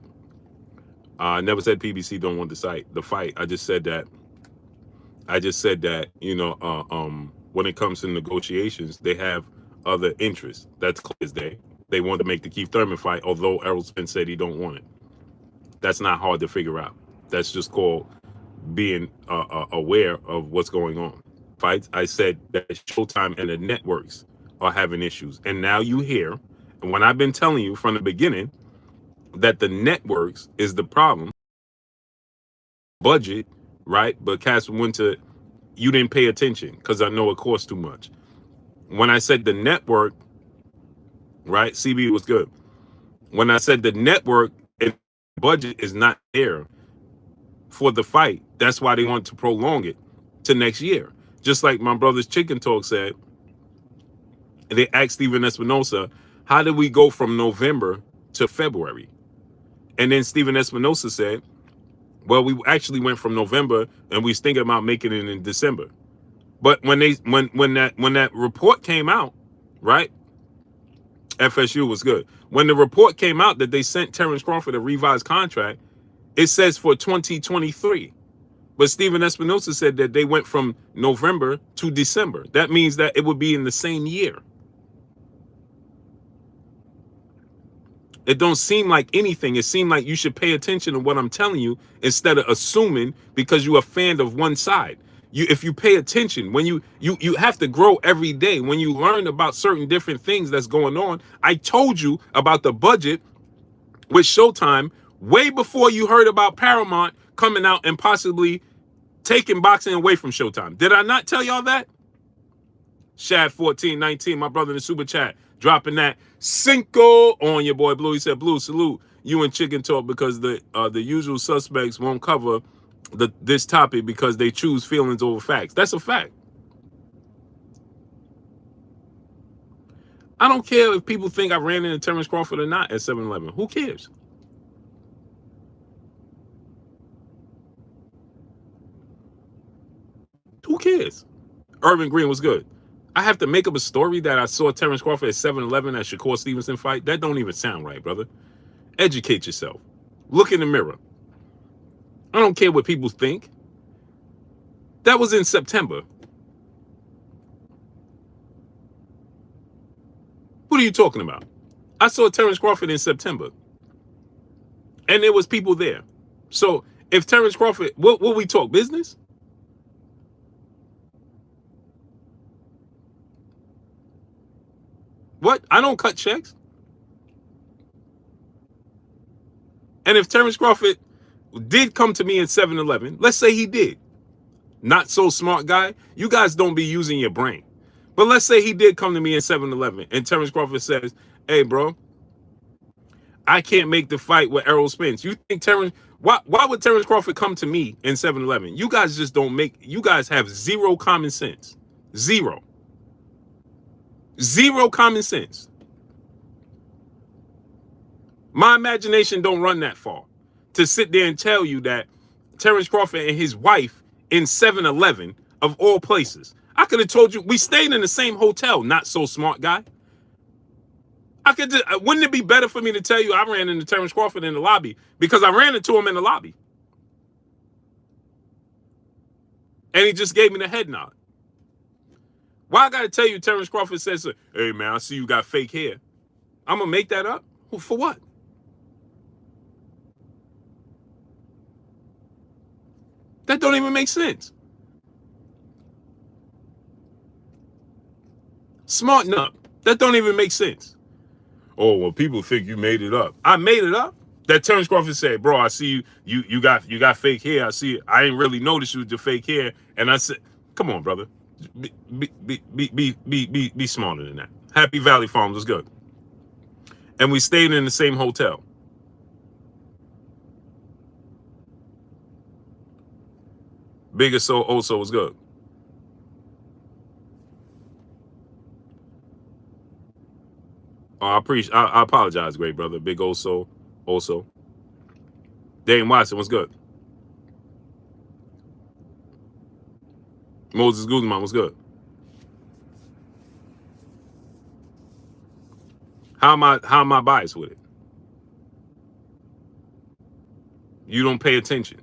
I never said PBC don't want the fight. I just said that. You know, when it comes to negotiations, they have other interests. That's clear as day. They want to make the Keith Thurman fight, although Errol Spence said he don't want it. That's not hard to figure out. That's just called being aware of what's going on. Fights. I said that Showtime and the networks are having issues, and now you hear. And when I've been telling you from the beginning that the networks is the problem, budget, right? But Cass Winter, you didn't pay attention because I know it costs too much. When I said the network, right? CB was good. When I said the network and budget is not there for the fight, that's why they want to prolong it to next year. Just like my brother's Chicken Talk said, they asked Steven Espinosa, how did we go from November to February? And then Steven Espinosa said, well, we actually went from November and we was thinking about making it in December. But when that report came out, right? FSU was good. When the report came out that they sent Terrence Crawford a revised contract, it says for 2023. But Steven Espinosa said that they went from November to December. That means that it would be in the same year. It don't seem like anything. It seemed like you should pay attention to what I'm telling you instead of assuming because you're a fan of one side. If you pay attention, when you have to grow every day. When you learn about certain different things that's going on. I told you about the budget with Showtime way before you heard about Paramount coming out and possibly taking boxing away from Showtime. Did I not tell y'all that? Shad 1419, my brother in the super chat, dropping that cinco on your boy Blue. He said, Blue, salute you and Chicken Talk because the usual suspects won't cover this topic because they choose feelings over facts. That's a fact. I don't care if people think I ran into Terrence Crawford or not at 7-Eleven. Who cares? Who cares? Irvin Green was good. I have to make up a story that I saw Terrence Crawford at 7-Eleven at Shakur Stevenson fight. That don't even sound right, brother. Educate yourself. Look in the mirror. I don't care what people think. That was in September. What are you talking about? I saw Terrence Crawford in September. And there was people there. So if Terrence Crawford, what we talk business? What? I don't cut checks. And if Terrence Crawford did come to me in 7-Eleven, let's say he did. Not so smart guy. You guys don't be using your brain. But let's say he did come to me in 7-Eleven and Terrence Crawford says, hey, bro, I can't make the fight with Errol Spence. You think Terrence, why would Terrence Crawford come to me in 7-Eleven? You guys just don't make, you guys have zero common sense. Zero. Zero common sense. My imagination don't run that far to sit there and tell you that Terrence Crawford and his wife in 7-Eleven of all places. I could have told you we stayed in the same hotel. Not so smart guy. I could just, wouldn't it be better for me to tell you I ran into Terrence Crawford in the lobby? Because I ran into him in the lobby. And he just gave me the head nod. Why I gotta tell you Terrence Crawford says, hey man, I see you got fake hair. I'm gonna make that up? For what? That don't even make sense. Smarten up. That don't even make sense. Oh, well, people think you made it up. I made it up. That Terrence Crawford said, bro, I see you got fake hair. I see it. I didn't really notice you with the fake hair. And I said, come on, brother. Be smarter than that. Happy Valley Farms was good. And we stayed in the same hotel. Biggest so also was good. I apologize, great brother. Big also. Dane Watson was good. Moses Guzman was good. How am I biased with it? You don't pay attention.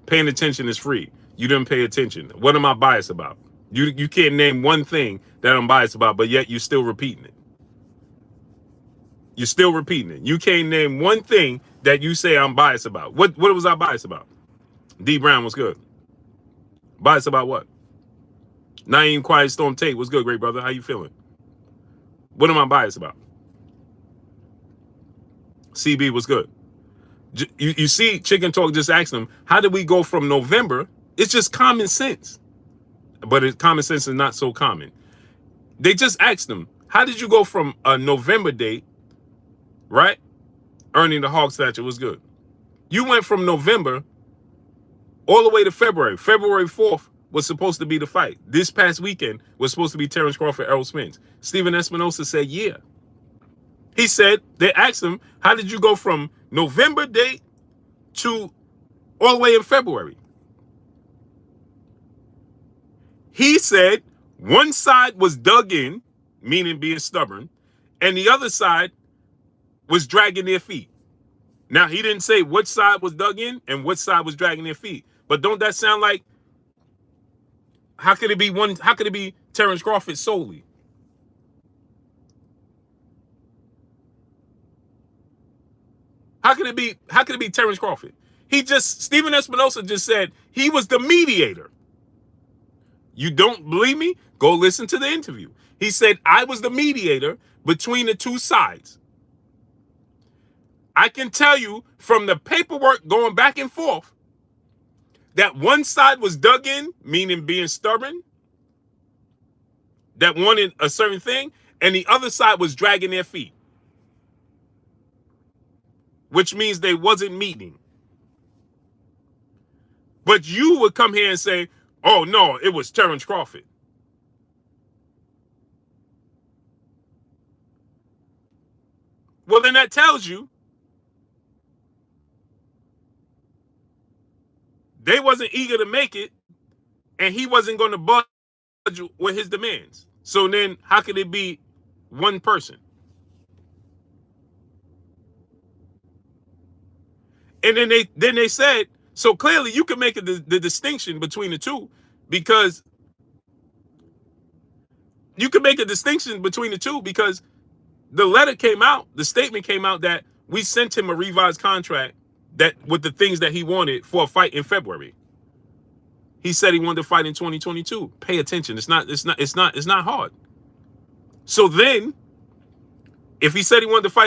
Paying attention is free. You didn't pay attention. What am I biased about? You can't name one thing that I'm biased about, but yet you're still repeating it. You're still repeating it. You can't name one thing that you say I'm biased about. What was I biased about? D Brown was good. Biased about what? Naeem Quiet Storm Tate was good, great brother. How you feeling? What am I biased about? CB was good. You see, Chicken Talk just asked them, how did we go from November? It's just common sense. But common sense is not so common. They just asked them, how did you go from a November date, right? Earning the Hog Statue was good. You went from November all the way to February. February 4th was supposed to be the fight. This past weekend was supposed to be Terrence Crawford, Errol Spence. Steven Espinosa said, yeah. He said, they asked him, how did you go from November date to all the way in February? He said one side was dug in, meaning being stubborn, and the other side was dragging their feet. Now, he didn't say which side was dug in and which side was dragging their feet. But don't that sound like, how could it be Terrence Crawford solely? How could it be Terrence Crawford? Steven Espinosa just said he was the mediator. You don't believe me? Go listen to the interview. He said, I was the mediator between the two sides. I can tell you from the paperwork going back and forth that one side was dug in, meaning being stubborn, that wanted a certain thing, and the other side was dragging their feet, which means they wasn't meeting. But you would come here and say, oh, no, it was Terrence Crawford. Well, then that tells you they wasn't eager to make it, and he wasn't going to budge with his demands. So then how could it be one person? And then they said, so clearly you can make the distinction between the two, because the letter came out, the statement came out that we sent him a revised contract that with the things that he wanted for a fight in February. He said he wanted to fight in 2022. Pay attention. It's not hard. So then, if he said he wanted to fight